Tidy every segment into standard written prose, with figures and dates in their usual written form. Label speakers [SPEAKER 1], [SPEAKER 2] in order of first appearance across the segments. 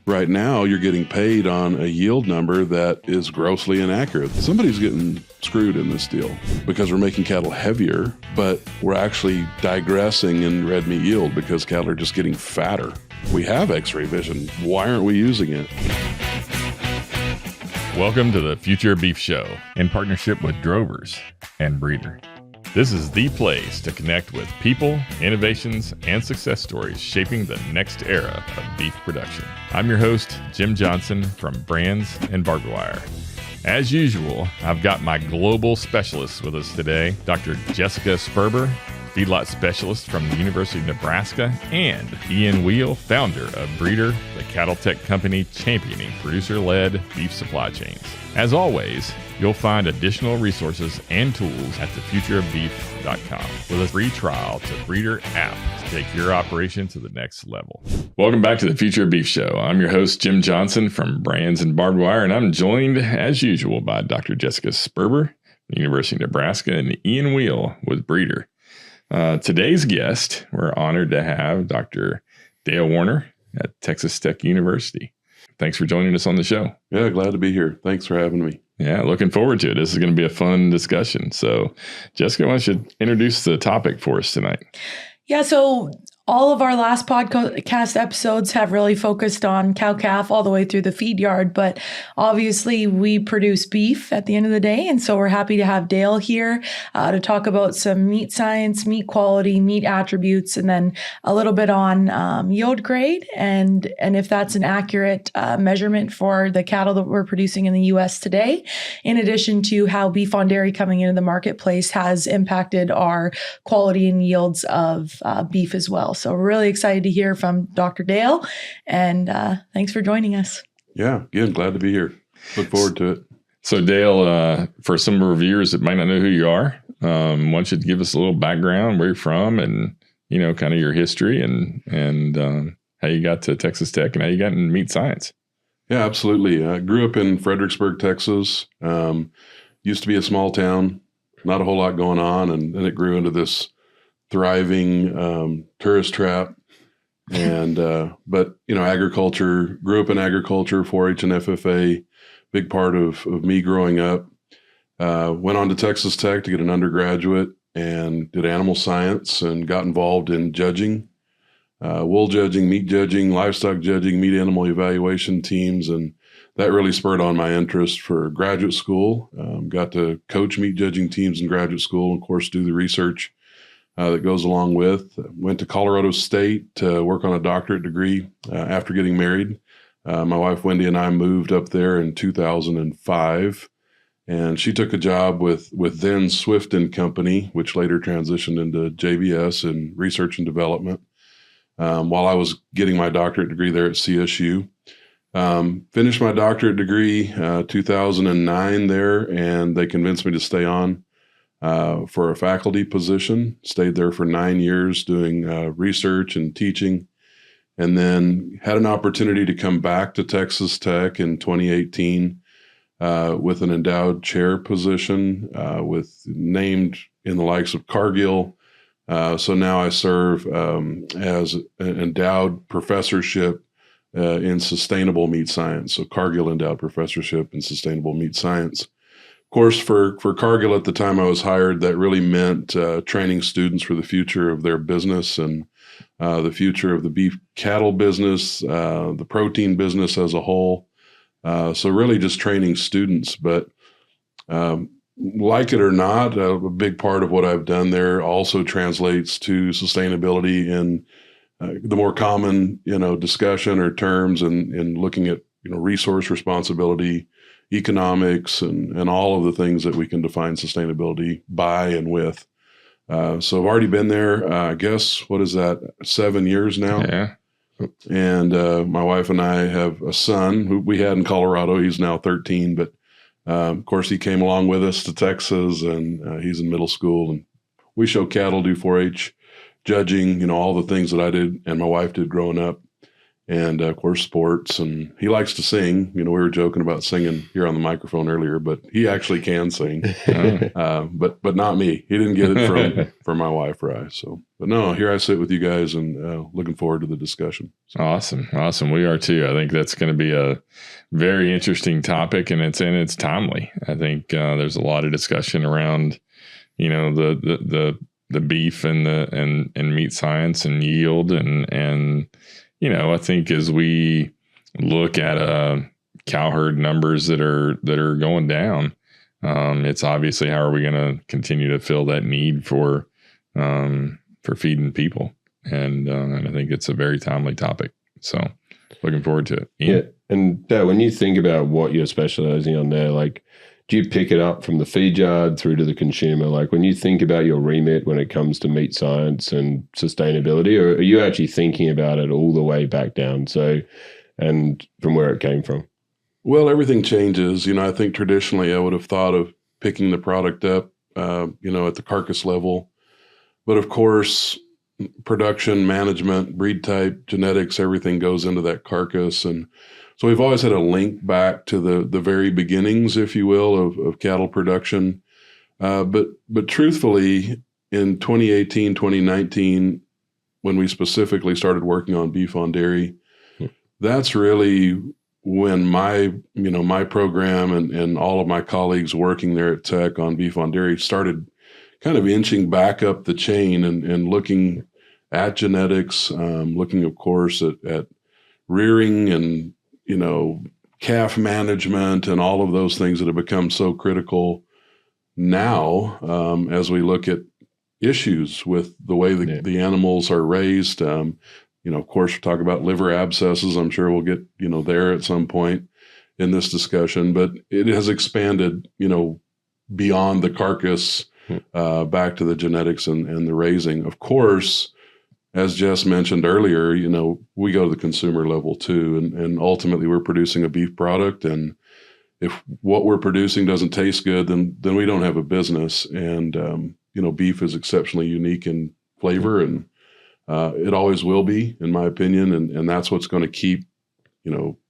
[SPEAKER 1] right now you're getting paid on a yield number that is grossly inaccurate. Somebody's getting screwed in this deal because we're making cattle heavier, but we're actually digressing in red meat yield because cattle are just getting fatter. We have X-ray vision. Why aren't we using it?
[SPEAKER 2] Welcome to the Future Beef Show in partnership with Drovers and Breedr. This is the place to connect with people, innovations, and success stories shaping the next era of beef production. I'm your host, Jim Johnson from Brands and Barbed Wire. As usual, I've got my global specialists with us today, Dr. Jessica Sperber, feedlot specialist from the University of Nebraska, and Ian Wheal, founder of Breedr, the cattle tech company championing producer-led beef supply chains. As always, you'll find additional resources and tools at thefutureofbeef.com with a free trial to Breedr app to take your operation to the next level. Welcome back to the Future of Beef Show. I'm your host, Jim Johnson from Brands and Barbed Wire, and I'm joined, as usual, by Dr. Jessica Sperber, University of Nebraska, and Ian Wheal with Breedr. Today's guest, we're honored to have Dr. Dale Woerner at Texas Tech University. Thanks for joining us on the show.
[SPEAKER 1] Yeah, glad to be here. Thanks for having me.
[SPEAKER 2] Yeah, looking forward to it. This is going to be a fun discussion. So, Jessica, why don't you introduce the topic for us tonight?
[SPEAKER 3] Yeah, so all of our last podcast episodes have really focused on cow-calf all the way through the feed yard, but obviously we produce beef at the end of the day, and so we're happy to have Dale here to talk about some meat science, meat quality, meat attributes, and then a little bit on yield grade and if that's an accurate measurement for the cattle that we're producing in the U.S. today, in addition to how beef on dairy coming into the marketplace has impacted our quality and yields of beef as well. So we're really excited to hear from Dr. Dale, and thanks for joining us.
[SPEAKER 1] Yeah, again, glad to be here. Look forward to it.
[SPEAKER 2] So Dale, for some of our viewers that might not know who you are, why don't you give us a little background, where you're from, and kind of your history, and how you got to Texas Tech and how you got in meat science.
[SPEAKER 1] Yeah, absolutely. I grew up in Fredericksburg, Texas. Used to be a small town, not a whole lot going on, and then it grew into this thriving tourist trap. And but agriculture, grew up in agriculture, 4-H and FFA, big part of me growing up. Went on to Texas Tech to get an undergraduate and did animal science and got involved in judging, wool judging, meat judging, livestock judging, meat animal evaluation teams, and that really spurred on my interest for graduate school. Got to coach meat judging teams in graduate school, and of course do the research that goes along with. Went to Colorado State to work on a doctorate degree after getting married. My wife, Wendy, and I moved up there in 2005, and she took a job with then Swift & Company, which later transitioned into JBS in research and development, while I was getting my doctorate degree there at CSU. Finished my doctorate degree 2009 there, and they convinced me to stay on for a faculty position. Stayed there for 9 years doing research and teaching, and then had an opportunity to come back to Texas Tech in 2018 with an endowed chair position, with named in the likes of Cargill. So now I serve as an endowed professorship in sustainable meat science. So Cargill Endowed Professorship in Sustainable Meat Science. Of course, for Cargill at the time I was hired, that really meant training students for the future of their business and the future of the beef cattle business, the protein business as a whole. So really just training students. But like it or not, a big part of what I've done there also translates to sustainability in the more common, discussion or terms and looking at, resource responsibility, economics, and all of the things that we can define sustainability by and with. So I've already been there, I guess, what is that, 7 years now?
[SPEAKER 2] Yeah.
[SPEAKER 1] And my wife and I have a son who we had in Colorado. He's now 13, but of course he came along with us to Texas, and he's in middle school, and we show cattle, do 4-H judging, all the things that I did and my wife did growing up. and of course sports. And he likes to sing. We were joking about singing here on the microphone earlier, but he actually can sing. But not me. He didn't get it from my wife or I. So, but no, here I sit with you guys and looking forward to the discussion. So.
[SPEAKER 2] Awesome. We are too. I think that's going to be a very interesting topic, and it's timely. I think there's a lot of discussion around, the beef and meat science and yield and I think as we look at cow herd numbers that are going down, it's obviously how are we going to continue to fill that need for feeding people, and I think it's a very timely topic. So looking forward to it. Ian?
[SPEAKER 4] Yeah, and when you think about what you're specializing on there, like, do you pick it up from the feed yard through to the consumer? Like, when you think about your remit when it comes to meat science and sustainability, or are you actually thinking about it all the way back down? So, and from where it came from?
[SPEAKER 1] Well, everything changes. I think traditionally I would have thought of picking the product up, at the carcass level. But of course, production, management, breed type, genetics, everything goes into that carcass. And so we've always had a link back to the very beginnings, if you will, of cattle production. But truthfully, in 2018, 2019, when we specifically started working on beef on dairy, that's really when my program and all of my colleagues working there at Tech on beef on dairy started kind of inching back up the chain and looking at genetics, looking, of course, at rearing and calf management and all of those things that have become so critical now as we look at issues with the way the animals are raised. Of course, we're talking about liver abscesses. I'm sure we'll get, there at some point in this discussion, but it has expanded, beyond the carcass back to the genetics and the raising. Of course, as Jess mentioned earlier, we go to the consumer level too, and ultimately we're producing a beef product. And if what we're producing doesn't taste good, then we don't have a business. And, beef is exceptionally unique in flavor, and it always will be, in my opinion. And that's what's going to keep,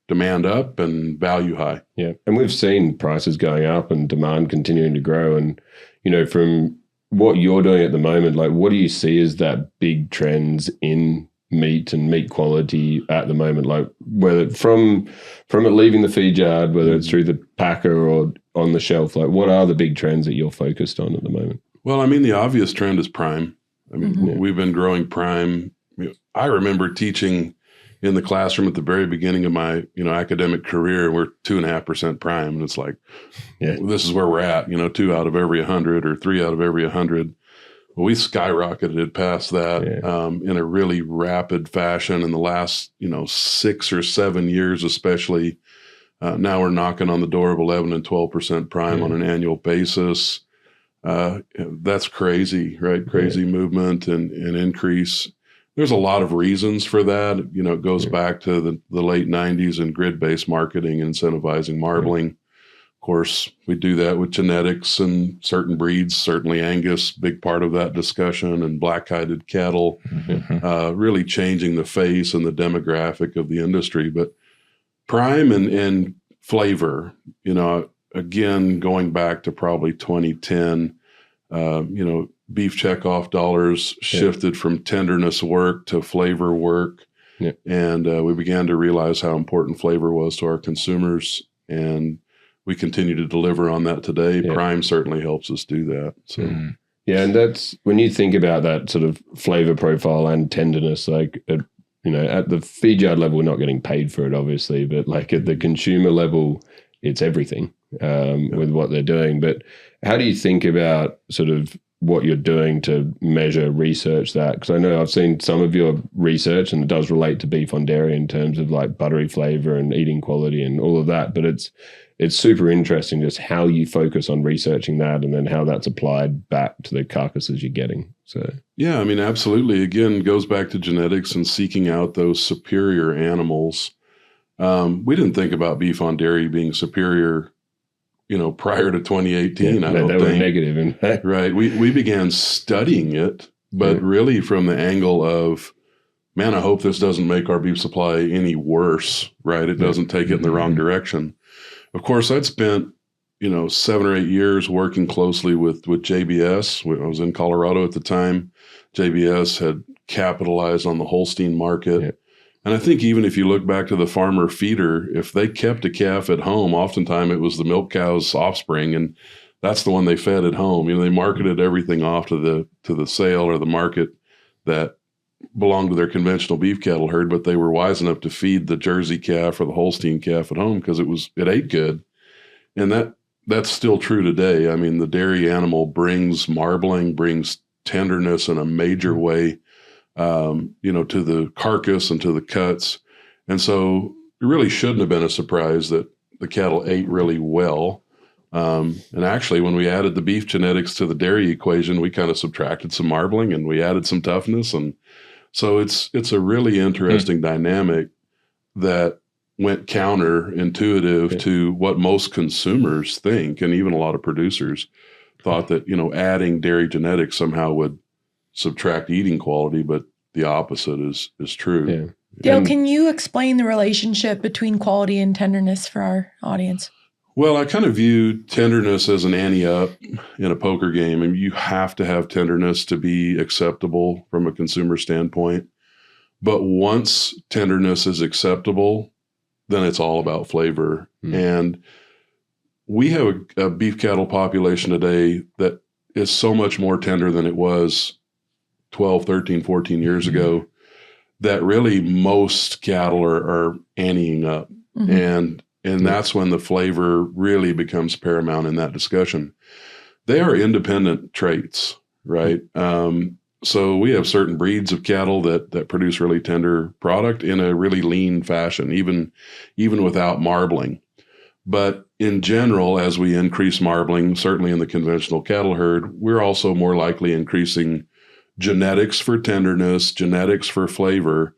[SPEAKER 1] demand up and value high.
[SPEAKER 4] Yeah. And we've seen prices going up and demand continuing to grow. And, from what you're doing at the moment, like, what do you see as that big trends in meat and meat quality at the moment? Like, whether from it leaving the feed yard, whether it's through the packer or on the shelf, like, what are the big trends that you're focused on at the moment?
[SPEAKER 1] Well, the obvious trend is prime. We've been growing prime. I remember teaching in the classroom at the very beginning of my, academic career, and we're 2.5% prime. And it's like, this is where we're at, 2 out of every 100 or 3 out of every 100. Well, we skyrocketed past that in a really rapid fashion in the last, 6 or 7 years, especially. Now we're knocking on the door of 11 and 12% prime on an annual basis. That's crazy, right? Crazy movement and increase. There's a lot of reasons for that. It goes back to the late 90s and grid-based marketing, incentivizing marbling. Of course, we do that with genetics and certain breeds, certainly Angus, big part of that discussion, and black-hided cattle, really changing the face and the demographic of the industry. But prime and flavor, again, going back to probably 2010, beef checkoff dollars shifted from tenderness work to flavor work. Yeah. And we began to realize how important flavor was to our consumers. And we continue to deliver on that today. Yeah. Prime certainly helps us do that. So,
[SPEAKER 4] yeah. And that's when you think about that sort of flavor profile and tenderness, like, at the feed yard level, we're not getting paid for it, obviously, but like at the consumer level, it's everything with what they're doing. But how do you think about sort of what you're doing to measure, research that? Because I know I've seen some of your research, and it does relate to beef on dairy in terms of like buttery flavor and eating quality and all of that. But it's super interesting just how you focus on researching that and then how that's applied back to the carcasses you're getting. So
[SPEAKER 1] yeah, absolutely. Again, goes back to genetics and seeking out those superior animals. We didn't think about beef on dairy being superior, prior to 2018. I don't think.
[SPEAKER 4] Were negative, in fact.
[SPEAKER 1] Right. We began studying it, but really from the angle of man, I hope this doesn't make our beef supply any worse, right? It doesn't take it in the wrong direction. Of course, I'd spent, 7 or 8 years working closely with JBS. I was in Colorado at the time. JBS had capitalized on the Holstein market.
[SPEAKER 4] Yeah.
[SPEAKER 1] And I think even if you look back to the farmer feeder, if they kept a calf at home, oftentimes it was the milk cow's offspring, and that's the one they fed at home. They marketed everything off to the sale or the market that belonged to their conventional beef cattle herd, but they were wise enough to feed the Jersey calf or the Holstein calf at home because it ate good. And that's still true today. I mean, the dairy animal brings marbling, brings tenderness in a major way, to the carcass and to the cuts. And so it really shouldn't have been a surprise that the cattle ate really well. And actually, when we added the beef genetics to the dairy equation, we kind of subtracted some marbling and we added some toughness. And so it's a really interesting dynamic that went counterintuitive to what most consumers think. And even a lot of producers thought that, adding dairy genetics somehow would subtract eating quality, but the opposite is true.
[SPEAKER 4] Yeah.
[SPEAKER 3] Dale, can you explain the relationship between quality and tenderness for our audience?
[SPEAKER 1] Well, I kind of view tenderness as an ante-up in a poker game, and you have to have tenderness to be acceptable from a consumer standpoint. But once tenderness is acceptable, then it's all about flavor. And we have a beef cattle population today that is so much more tender than it was 12, 13, 14 years ago, that really most cattle are anteing up. And that's when the flavor really becomes paramount in that discussion. They are independent traits, right? So we have certain breeds of cattle that produce really tender product in a really lean fashion, even without marbling. But in general, as we increase marbling, certainly in the conventional cattle herd, we're also more likely increasing genetics for tenderness, genetics for flavor.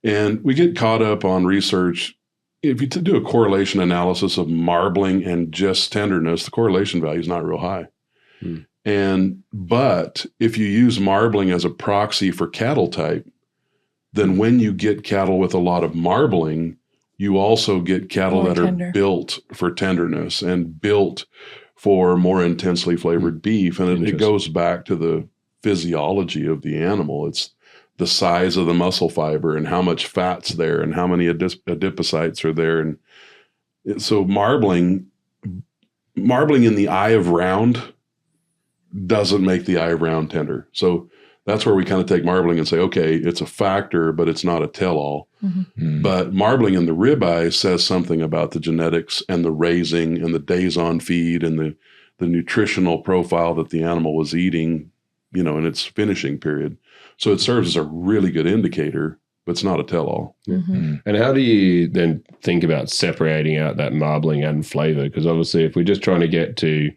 [SPEAKER 1] And we get caught up on research. If you do a correlation analysis of marbling and just tenderness, the correlation value is not real high. But if you use marbling as a proxy for cattle type, then when you get cattle with a lot of marbling, you also get cattle that are built for tenderness and built for more intensely flavored beef. And it goes back to the physiology of the animal. It's the size of the muscle fiber and how much fat's there and how many adipocytes are there. And so marbling in the eye of round doesn't make the eye of round tender. So that's where we kind of take marbling and say, okay, it's a factor, but it's not a tell-all. But marbling in the ribeye says something about the genetics and the raising and the days on feed and the nutritional profile that the animal was eating, in its finishing period. So it serves as a really good indicator, but it's not a tell-all.
[SPEAKER 4] And how do you then think about separating out that marbling and flavor? Because obviously if we're just trying to get to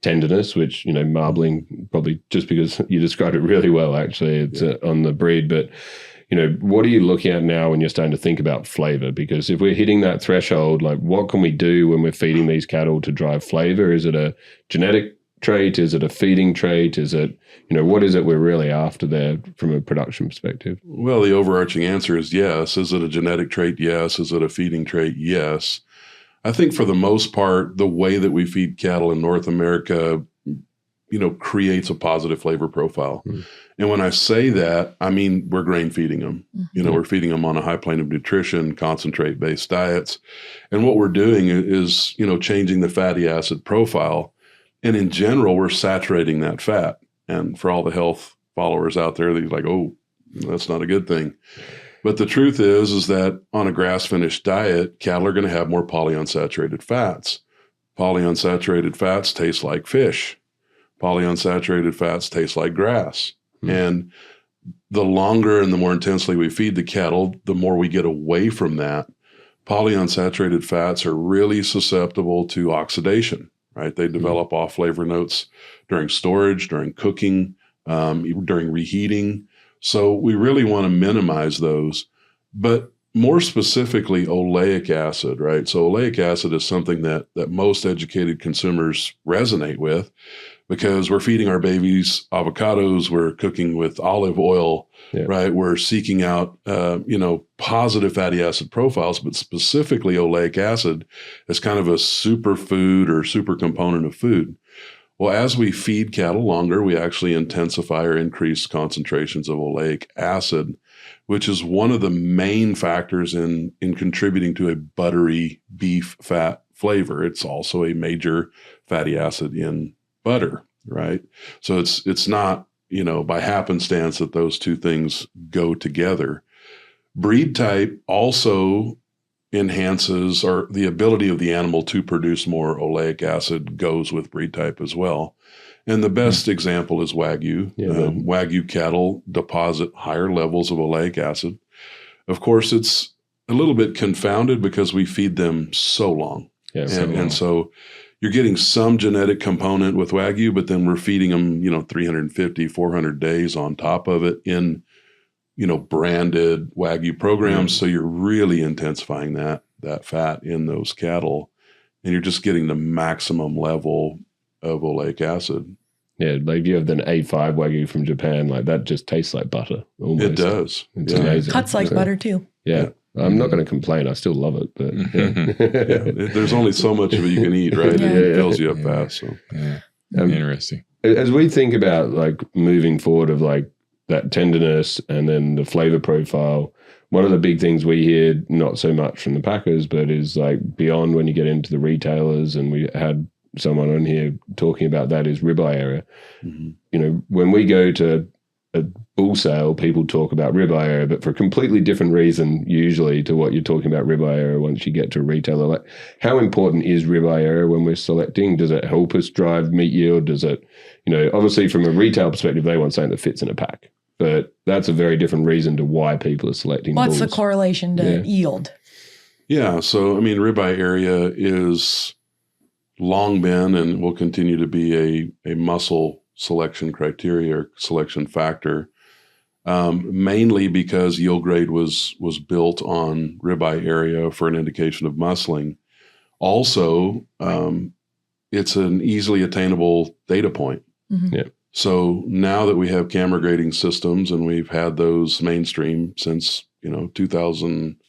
[SPEAKER 4] tenderness, which, marbling, probably just because you described it really well, actually, it's on the breed. But, what are you looking at now when you're starting to think about flavor? Because if we're hitting that threshold, like what can we do when we're feeding these cattle to drive flavor? Is it a genetic trait? Is it a feeding trait? Is it, what is it we're really after there from a production perspective?
[SPEAKER 1] Well, the overarching answer is yes. Is it a genetic trait? Yes. Is it a feeding trait? Yes. I think for the most part, the way that we feed cattle in North America, creates a positive flavor profile. And when I say that, I mean, we're grain feeding them. We're feeding them on a high plane of nutrition, concentrate-based diets. And what we're doing is, changing the fatty acid profile. And in general, we're saturating that fat. And for all the health followers out there, they're like, oh, that's not a good thing. But the truth is that on a grass-finished diet, cattle are going to have more polyunsaturated fats. Polyunsaturated fats taste like fish. Polyunsaturated fats taste like grass. And the longer and the more intensely we feed the cattle, the more we get away from that. Polyunsaturated fats are really susceptible to oxidation, right? They develop off flavor notes during storage, during cooking, during reheating. So we really want to minimize those. But more specifically, oleic acid, right? So oleic acid is something that most educated consumers resonate with. because we're feeding our babies avocados, we're cooking with olive oil, right? We're seeking out, positive fatty acid profiles, but specifically oleic acid as kind of a superfood or super component of food. Well, as we feed cattle longer, we actually intensify or increase concentrations of oleic acid, which is one of the main factors in contributing to a buttery beef fat flavor. It's also a major fatty acid in butter, right? So it's not, by happenstance that those two things go together. Breed type also enhances, or the ability of the animal to produce more oleic acid goes with breed type as well. And the best example is Wagyu. Wagyu cattle deposit higher levels of oleic acid. Of course, it's a little bit confounded because we feed them so long. And so you're getting some genetic component with Wagyu, but then we're feeding them, 350, 400 days on top of it in, branded Wagyu programs. So you're really intensifying that fat in those cattle, and you're just getting the maximum level of oleic acid. Yeah,
[SPEAKER 4] like you have an A5 Wagyu from Japan, like that just tastes like butter. Almost.
[SPEAKER 1] It does.
[SPEAKER 4] It's amazing.
[SPEAKER 3] Cuts like butter too.
[SPEAKER 4] Yeah. I'm not going to complain. I still love it, but
[SPEAKER 1] there's only so much of it you can eat, right? It fills you up fast. So.
[SPEAKER 2] Interesting.
[SPEAKER 4] As we think about like moving forward of like that tenderness and then the flavor profile, one of the big things we hear, not so much from the packers, but is like beyond when you get into the retailers, and we had someone on here talking about that, is ribeye area. When we go to a bull sale, people talk about ribeye area, but for a completely different reason, usually, to what you're talking about ribeye area once you get to a retailer. Like, how important is ribeye area when we're selecting? Does it help us drive meat yield? Does it, obviously from a retail perspective, they want something that fits in a pack, but that's a very different reason to why people are selecting
[SPEAKER 3] What's
[SPEAKER 4] bulls.
[SPEAKER 3] the correlation to yield?
[SPEAKER 1] Yeah, so ribeye area is long been and will continue to be a muscle selection criteria or selection factor, mainly because yield grade was built on ribeye area for an indication of muscling. Also, it's an easily attainable data point. So now that we have camera grading systems, and we've had those mainstream since 2002,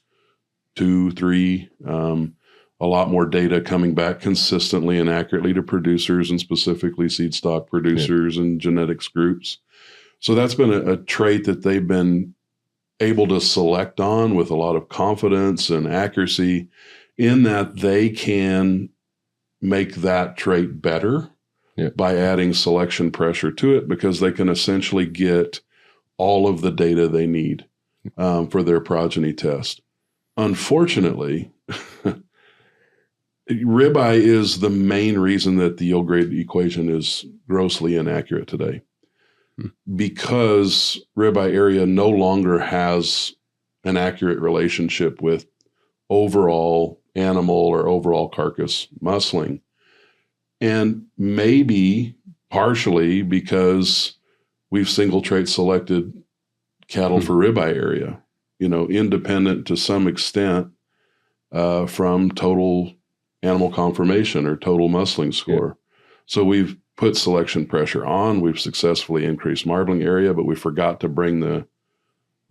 [SPEAKER 1] 2003, a lot more data coming back consistently and accurately to producers, and specifically seed stock producers and genetics groups. So that's been a trait that they've been able to select on with a lot of confidence and accuracy, in that they can make that trait better by adding selection pressure to it, because they can essentially get all of the data they need for their progeny test. Unfortunately, ribeye is the main reason that the yield grade equation is grossly inaccurate today, because ribeye area no longer has an accurate relationship with overall animal or overall carcass muscling. And maybe partially because we've single trait selected cattle for ribeye area, independent to some extent from total animal conformation or total muscling score. So we've put selection pressure on, we've successfully increased marbling area, but we forgot to bring the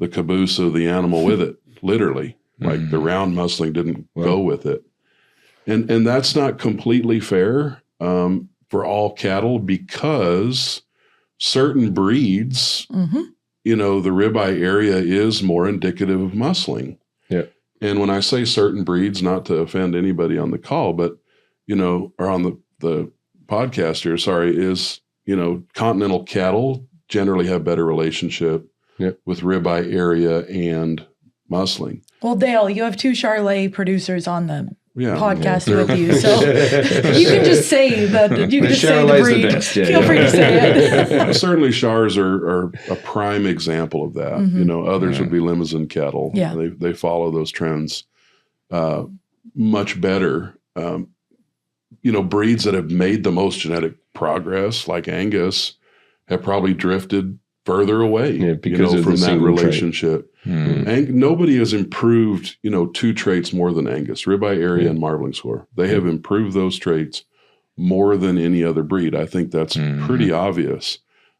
[SPEAKER 1] caboose of the animal with it, literally. Like the round muscling didn't go with it. And that's not completely fair for all cattle, because certain breeds, the ribeye area is more indicative of muscling. And when I say certain breeds, not to offend anybody on the call, but, or on the podcast here, is, continental cattle generally have better relationship with ribeye area and muscling.
[SPEAKER 3] Well, Dale, you have two Charolais producers on the podcast with you, so you can just say that. You can just say the breed. Feel free to say it.
[SPEAKER 1] Certainly, Chars are a prime example of that. Others would be Limousin cattle. They follow those trends much better. Breeds that have made the most genetic progress, like Angus, have probably drifted further away
[SPEAKER 4] because of
[SPEAKER 1] from that relationship.
[SPEAKER 4] And
[SPEAKER 1] nobody has improved, two traits more than Angus: ribeye area and marbling score. They have improved those traits more than any other breed. I think that's pretty obvious.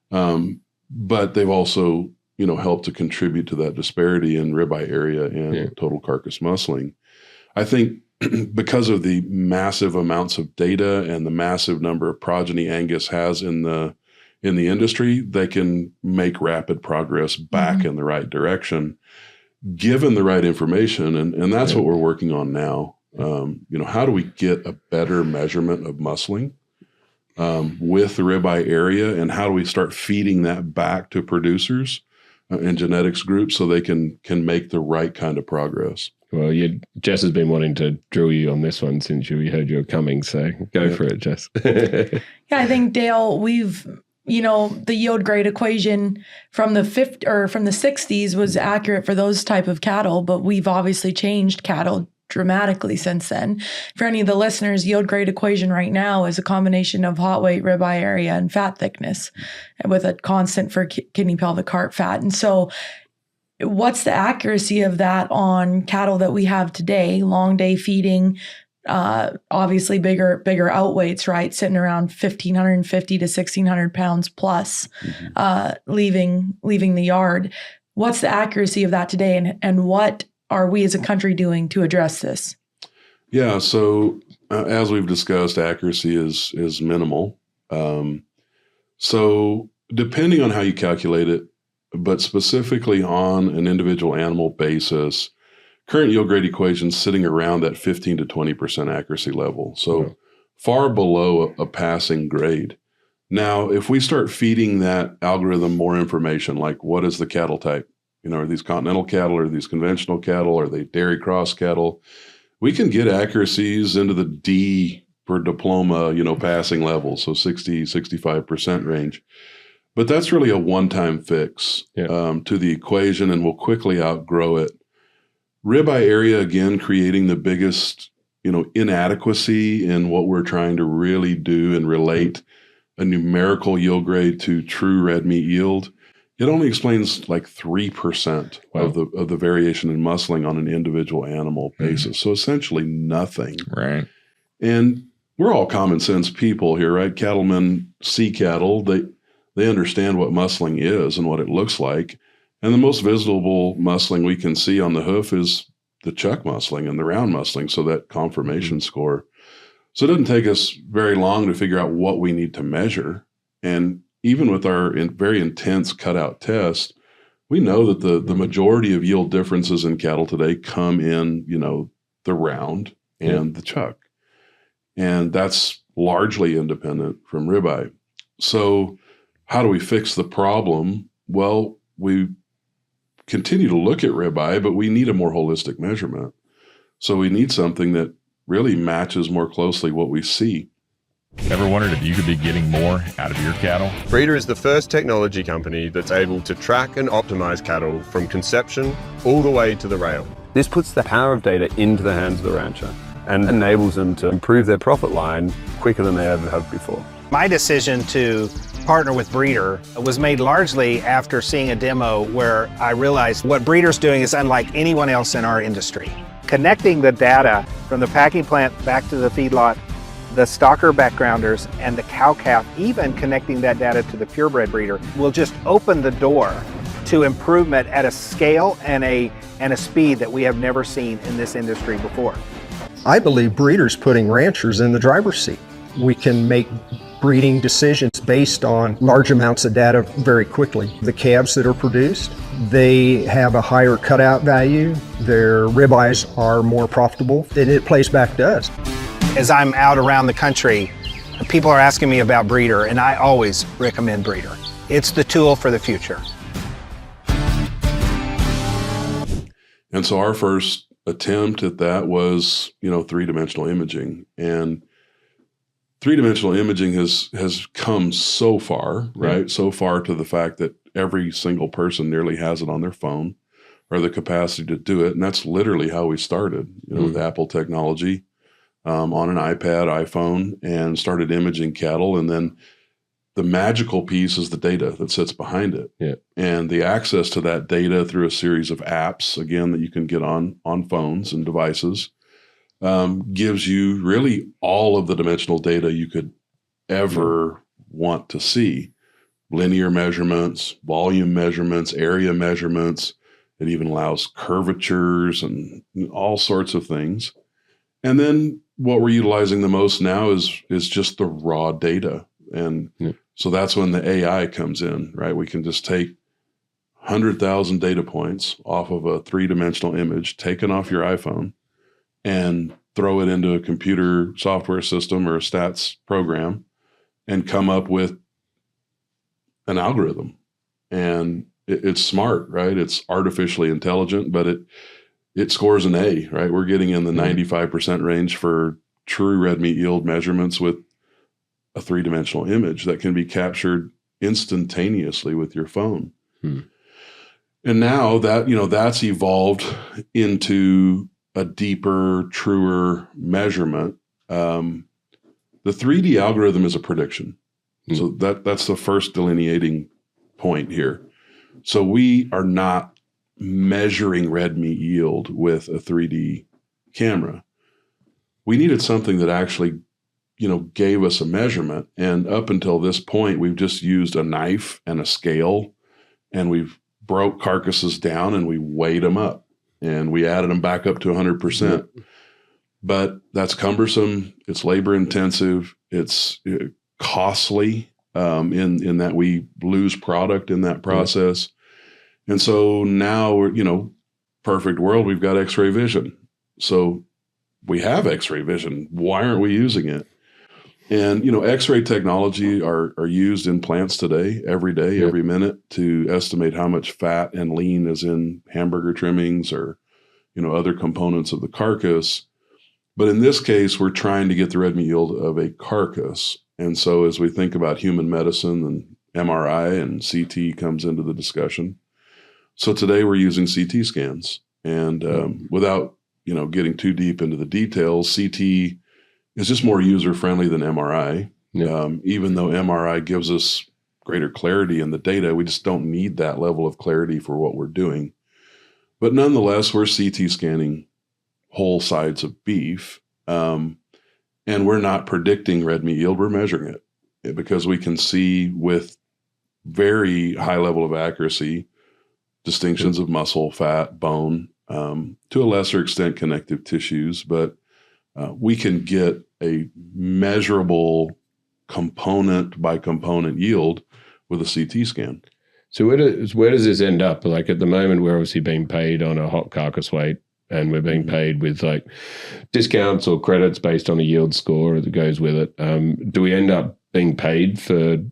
[SPEAKER 1] But they've also, helped to contribute to that disparity in ribeye area and total carcass muscling. I think because of the massive amounts of data and the massive number of progeny Angus has in the industry, they can make rapid progress back in the right direction, given the right information. And that's what we're working on now. How do we get a better measurement of muscling with the ribeye area, and how do we start feeding that back to producers and genetics groups so they can make the right kind of progress?
[SPEAKER 4] Well, Jess has been wanting to drill you on this one since we heard you were coming, so go for it, Jess.
[SPEAKER 3] I think, Dale, we've the yield grade equation from the 60s was accurate for those type of cattle, but we've obviously changed cattle dramatically since then. For any of the listeners, yield grade equation right now is a combination of hot weight, ribeye area, and fat thickness with a constant for kidney pelvic heart fat. And so what's the accuracy of that on cattle that we have today? Long day feeding, obviously bigger outweights, right? Sitting around 1,550 to 1,600 pounds plus, leaving the yard. What's the accuracy of that today, and what are we as a country doing to address this?
[SPEAKER 1] Yeah, so as we've discussed, accuracy is minimal. So depending on how you calculate it, but specifically on an individual animal basis, current yield grade equations sitting around that 15 to 20% accuracy level. So far below a passing grade. Now, if we start feeding that algorithm more information, like what is the cattle type? Are these continental cattle? Are these conventional cattle? Are they dairy cross cattle? We can get accuracies into the D per diploma, passing level. So 60, 65% range. But that's really a one-time fix to the equation, and we'll quickly outgrow it. Ribeye area, again, creating the biggest, inadequacy in what we're trying to really do and relate a numerical yield grade to true red meat yield. It only explains like 3% of the variation in muscling on an individual animal basis. So essentially nothing.
[SPEAKER 2] Right.
[SPEAKER 1] And we're all common sense people here, right? Cattlemen see cattle. They understand what muscling is and what it looks like. And the most visible muscling we can see on the hoof is the chuck muscling and the round muscling, so that conformation score. So it doesn't take us very long to figure out what we need to measure. And even with our very intense cutout test, we know that the majority of yield differences in cattle today come in, the round and the chuck. And that's largely independent from ribeye. So how do we fix the problem? Well, we continue to look at ribeye, but we need a more holistic measurement. So we need something that really matches more closely what we see.
[SPEAKER 2] Ever wondered if you could be getting more out of your cattle?
[SPEAKER 5] Breedr is the first technology company that's able to track and optimize cattle from conception all the way to the rail.
[SPEAKER 6] This puts the power of data into the hands of the rancher and enables them to improve their profit line quicker than they ever have before.
[SPEAKER 7] My decision to partner with Breedr was made largely after seeing a demo where I realized what Breedr's doing is unlike anyone else in our industry. Connecting the data from the packing plant back to the feedlot, the stocker backgrounders, and the cow-calf, even connecting that data to the purebred breeder, will just open the door to improvement at a scale and a speed that we have never seen in this industry before.
[SPEAKER 8] I believe Breedr's putting ranchers in the driver's seat. We can make breeding decisions based on large amounts of data very quickly. The calves that are produced, they have a higher cutout value. Their ribeyes are more profitable, and it plays back to us.
[SPEAKER 7] As I'm out around the country, people are asking me about Breedr, and I always recommend Breedr. It's the tool for the future.
[SPEAKER 1] And so our first attempt at that was, three-dimensional imaging. And three-dimensional imaging has come so far, right? So far to the fact that every single person nearly has it on their phone or the capacity to do it. And that's literally how we started, with Apple technology. On an iPad, iPhone, and started imaging cattle. And then the magical piece is the data that sits behind it.
[SPEAKER 4] Yeah.
[SPEAKER 1] And the access to that data through a series of apps, again, that you can get on phones and devices, gives you really all of the dimensional data you could ever want to see. Linear measurements, volume measurements, area measurements. It even allows curvatures and all sorts of things. And then what we're utilizing the most now is just the raw data. And so that's when the AI comes in, right? We can just take 100,000 data points off of a 3-dimensional image taken off your iPhone and throw it into a computer software system or a stats program and come up with an algorithm. And it's smart, right? It's artificially intelligent, but it scores an A, right? We're getting in the 95% range for true red meat yield measurements with a 3-dimensional image that can be captured instantaneously with your phone. And now that, that's evolved into a deeper, truer measurement. The 3D algorithm is a prediction. So that's the first delineating point here. So we are not measuring red meat yield with a 3D camera. We needed something that actually, gave us a measurement. And up until this point, we've just used a knife and a scale, and we've broke carcasses down and we weighed them up and we added them back up to 100%. But that's cumbersome. It's labor intensive. It's costly in that we lose product in that process. And so now we're, perfect world, we've got X-ray vision. So we have X-ray vision. Why aren't we using it? And, X-ray technology are used in plants today, every day, every minute, to estimate how much fat and lean is in hamburger trimmings or, other components of the carcass. But in this case, we're trying to get the red meat yield of a carcass. And so as we think about human medicine and MRI and CT comes into the discussion. So today we're using CT scans. And without, getting too deep into the details, CT is just more user-friendly than MRI. Even though MRI gives us greater clarity in the data, we just don't need that level of clarity for what we're doing. But nonetheless, we're CT scanning whole sides of beef, and we're not predicting red meat yield, we're measuring it because we can see with very high level of accuracy distinctions of muscle, fat, bone, to a lesser extent connective tissues, but we can get a measurable component by component yield with a CT scan.
[SPEAKER 4] So where does this end up? Like at the moment, we're obviously being paid on a hot carcass weight, and we're being paid with like discounts or credits based on a yield score that goes with it. Do we end up being paid for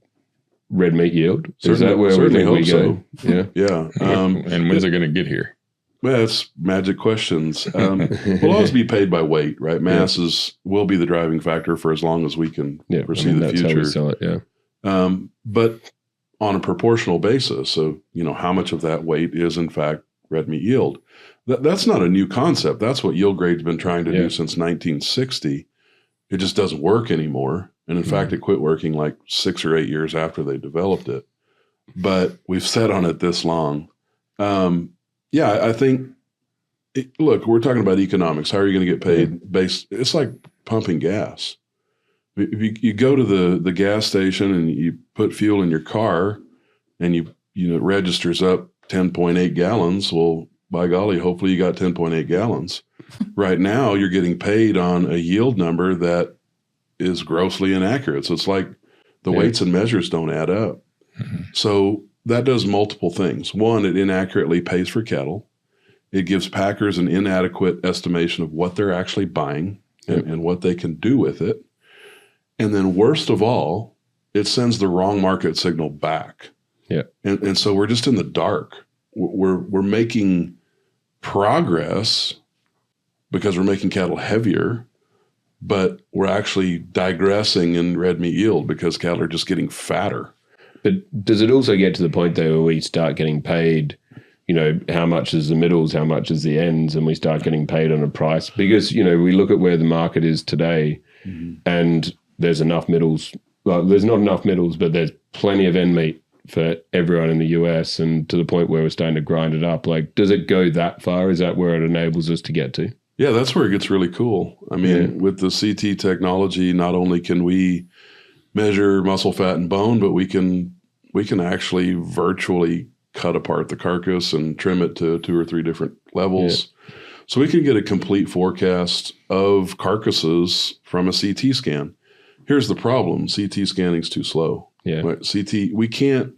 [SPEAKER 4] red meat yield? Is that where we think we go?
[SPEAKER 1] So. Yeah.
[SPEAKER 2] And when's it going to get here?
[SPEAKER 1] Well, it's magic questions. We'll always be paid by weight, right? Masses will be the driving factor for as long as we can foresee the future. How we
[SPEAKER 4] sell it,
[SPEAKER 1] but on a proportional basis, so how much of that weight is in fact red meat yield. That's not a new concept. That's what yield grade's been trying to do since 1960. It just doesn't work anymore. And in fact, it quit working like 6 or 8 years after they developed it. But we've sat on it this long. I think, look, we're talking about economics. How are you going to get paid it's like pumping gas. If you go to the gas station and you put fuel in your car and it registers up 10.8 gallons, well, by golly, hopefully you got 10.8 gallons. Right now, you're getting paid on a yield number that is grossly inaccurate. So it's like the weights and measures don't add up. So that does multiple things. One, it inaccurately pays for cattle. It gives packers an inadequate estimation of what they're actually buying and what they can do with it. And then worst of all, it sends the wrong market signal back. And so we're just in the dark. We're making progress because we're making cattle heavier, but we're actually digressing in red meat yield because cattle are just getting fatter.
[SPEAKER 4] But does it also get to the point, though, where we start getting paid, how much is the middles, how much is the ends, and we start getting paid on a price? Because, we look at where the market is today and there's enough middles. Well, there's not enough middles, but there's plenty of end meat for everyone in the US, and to the point where we're starting to grind it up. Like, does it go that far? Is that where it enables us to get to?
[SPEAKER 1] Yeah, that's where it gets really cool. I mean, with the CT technology, not only can we measure muscle, fat, and bone, but we can actually virtually cut apart the carcass and trim it to 2 or 3 different levels. Yeah. So we can get a complete forecast of carcasses from a CT scan. Here's the problem. CT scanning is too slow.
[SPEAKER 4] Yeah.
[SPEAKER 1] Right? CT, we can't,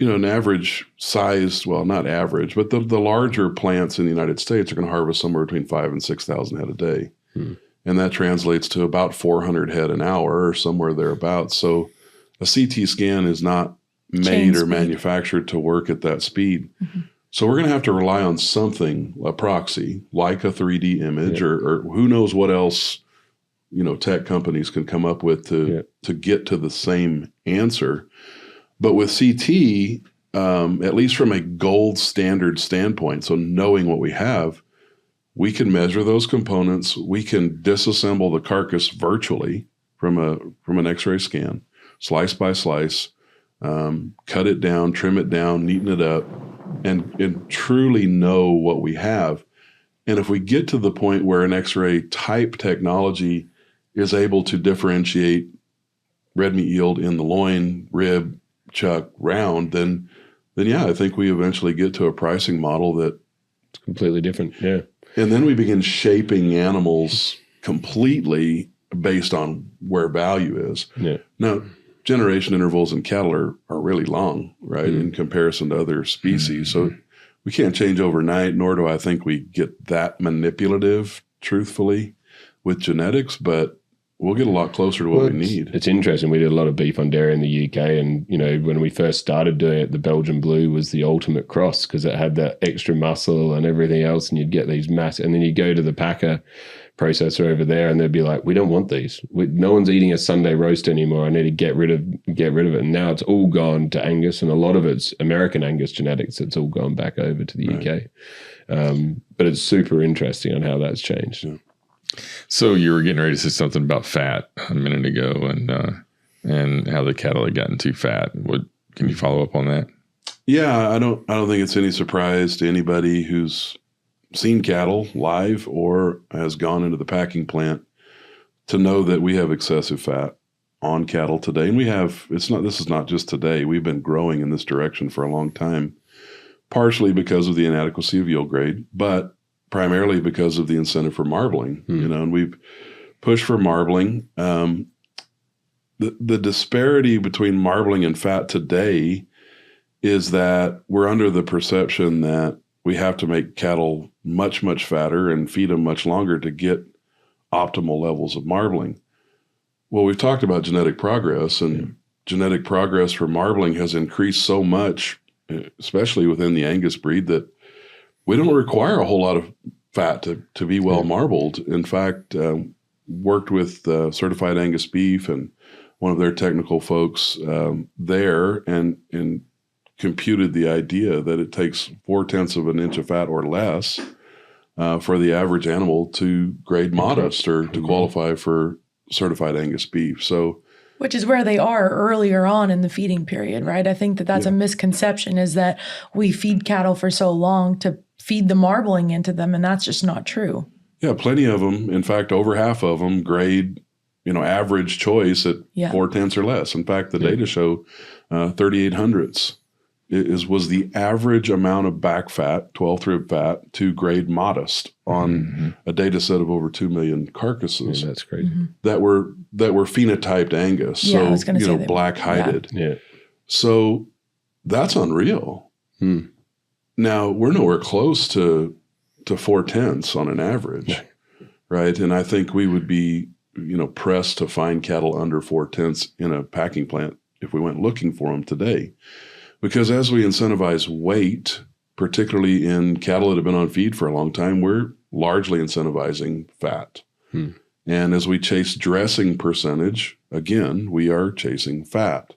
[SPEAKER 1] an average sized, well, not average, but the larger plants in the United States are going to harvest somewhere between 5,000 and 6,000 head a day. And that translates to about 400 head an hour or somewhere thereabouts. So a CT scan is not made or manufactured to work at that speed. So we're going to have to rely on something, a proxy, like a 3D image or who knows what else, tech companies can come up with to get to the same answer. But with CT, at least from a gold standard standpoint, so knowing what we have, we can measure those components. We can disassemble the carcass virtually from an X-ray scan, slice by slice, cut it down, trim it down, neaten it up, and truly know what we have. And if we get to the point where an X-ray type technology is able to differentiate red meat yield in the loin, rib, chuck, round, then yeah, I think we eventually get to a pricing model that's
[SPEAKER 4] completely different. Yeah.
[SPEAKER 1] And then we begin shaping animals completely based on where value is.
[SPEAKER 4] Yeah.
[SPEAKER 1] Now, generation intervals in cattle are really long, right, in comparison to other species. So we can't change overnight, nor do I think we get that manipulative, truthfully, with genetics, but we'll get a lot closer to what we need.
[SPEAKER 4] It's interesting. We did a lot of beef on dairy in the UK, and when we first started doing it, the Belgian Blue was the ultimate cross because it had that extra muscle and everything else, and you'd get these mass. And then you go to the packer processor over there, and they'd be like, "We don't want these. No one's eating a Sunday roast anymore. I need to get rid of it." And now it's all gone to Angus, and a lot of it's American Angus genetics. It's all gone back over to the UK. But it's super interesting on how that's changed.
[SPEAKER 1] Yeah.
[SPEAKER 2] So you were getting ready to say something about fat a minute ago, and how the cattle had gotten too fat. Can you follow up on that?
[SPEAKER 1] Yeah, I don't think it's any surprise to anybody who's seen cattle live or has gone into the packing plant to know that we have excessive fat on cattle today. And this is not just today. We've been growing in this direction for a long time, partially because of the inadequacy of yield grade, but primarily because of the incentive for marbling, and we've pushed for marbling. The disparity between marbling and fat today is that we're under the perception that we have to make cattle much, much fatter and feed them much longer to get optimal levels of marbling. Well, we've talked about genetic progress, and genetic progress for marbling has increased so much, especially within the Angus breed, that we don't require a whole lot of fat to be well marbled. In fact, worked with certified Angus beef and one of their technical folks there and computed the idea that it takes 0.4 of an inch of fat or less for the average animal to grade modest or to qualify for certified Angus beef. So,
[SPEAKER 3] which is where they are earlier on in the feeding period, right? I think that's a misconception, is that we feed cattle for so long to feed the marbling into them, and that's just not true.
[SPEAKER 1] Yeah, plenty of them. In fact, over half of them grade, average choice at 0.4 or less. In fact, the data show 3,800ths was the average amount of back fat, 12th rib fat, to grade modest on a data set of over 2 million carcasses.
[SPEAKER 4] Yeah, that's crazy.
[SPEAKER 1] That were phenotyped Angus,
[SPEAKER 3] I was gonna say
[SPEAKER 1] black-hided.
[SPEAKER 4] Yeah.
[SPEAKER 1] So that's unreal. Now, we're nowhere close to 0.4 on an average, right? And I think we would be, pressed to find cattle under 0.4 in a packing plant if we went looking for them today. Because as we incentivize weight, particularly in cattle that have been on feed for a long time, we're largely incentivizing fat. And as we chase dressing percentage, again, we are chasing fat.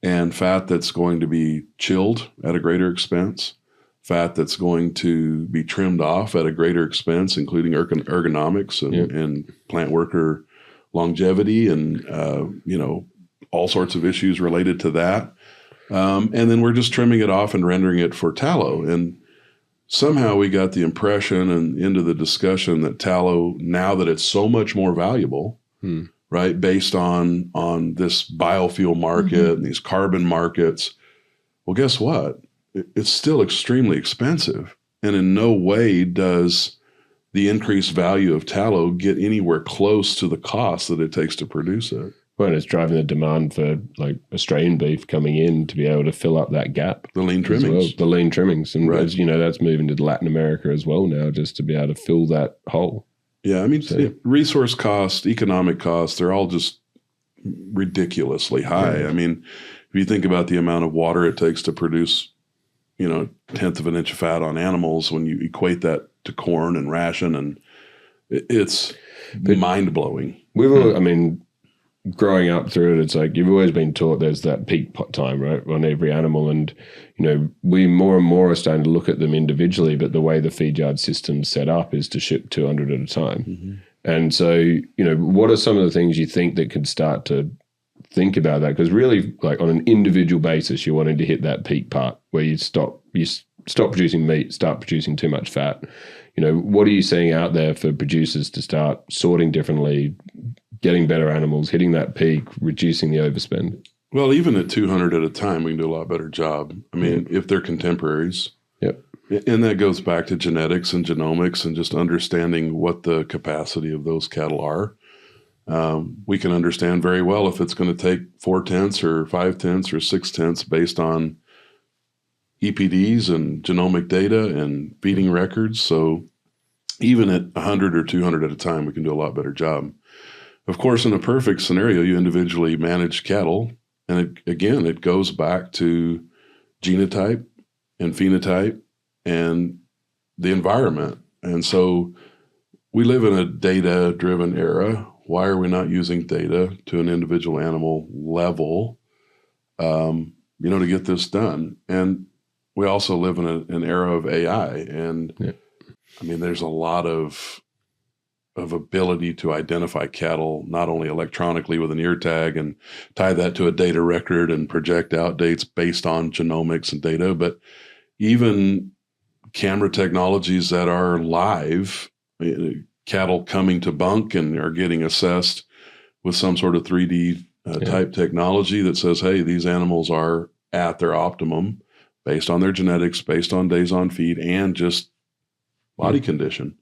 [SPEAKER 1] And fat that's going to be chilled at a greater expense, fat that's going to be trimmed off at a greater expense, including ergonomics and plant worker longevity and, all sorts of issues related to that. And then we're just trimming it off and rendering it for tallow. And somehow we got the impression and into the discussion that tallow, now that it's so much more valuable, right, based on this biofuel market and these carbon markets, well, guess what? It's still extremely expensive. And in no way does the increased value of tallow get anywhere close to the cost that it takes to produce it.
[SPEAKER 4] Well, and it's driving the demand for like Australian beef coming in to be able to fill up that gap.
[SPEAKER 1] The lean trimmings.
[SPEAKER 4] The lean trimmings. And,
[SPEAKER 1] Right.
[SPEAKER 4] as you know, that's moving to Latin America as well now, just to be able to fill that hole.
[SPEAKER 1] Yeah, I mean,
[SPEAKER 4] So-
[SPEAKER 1] resource cost, economic costs, they're all just ridiculously high.
[SPEAKER 4] Yeah.
[SPEAKER 1] I mean, if you think about the amount of water it takes to produce, 1/10 of an inch of fat on animals, when you equate that to corn and ration, and it's mind-blowing.
[SPEAKER 4] We've all, I mean, growing up through it, it's like you've always been taught there's that peak time, right, on every animal. And, we more and more are starting to look at them individually, but the way the feed yard system's set up is to ship 200 at a time. And so, what are some of the things you think that could start to think about that? Because really, like on an individual basis, you're wanting to hit that peak part where you stop producing meat, start producing too much fat. What are you seeing out there for producers to start sorting differently, getting better animals, hitting that peak, reducing the overspend?
[SPEAKER 1] Well, even at 200 at a time, we can do a lot better job. I mean, if they're contemporaries.
[SPEAKER 4] Yep.
[SPEAKER 1] And that goes back to genetics and genomics and just understanding what the capacity of those cattle are. We can understand very well if it's going to take 4/10 or 5/10 or 6/10 based on EPDs and genomic data and feeding records. So even at 100 or 200 at a time, we can do a lot better job. Of course, in a perfect scenario, you individually manage cattle. And it goes back to genotype and phenotype and the environment. And so we live in a data-driven era. Why are we not using data to an individual animal level, to get this done? And we also live in an era of AI. And I mean, there's a lot of ability to identify cattle, not only electronically with an ear tag and tie that to a data record and project out dates based on genomics and data, but even camera technologies that are live, cattle coming to bunk and are getting assessed with some sort of 3D type technology that says, hey, these animals are at their optimum based on their genetics, based on days on feed, and just body condition.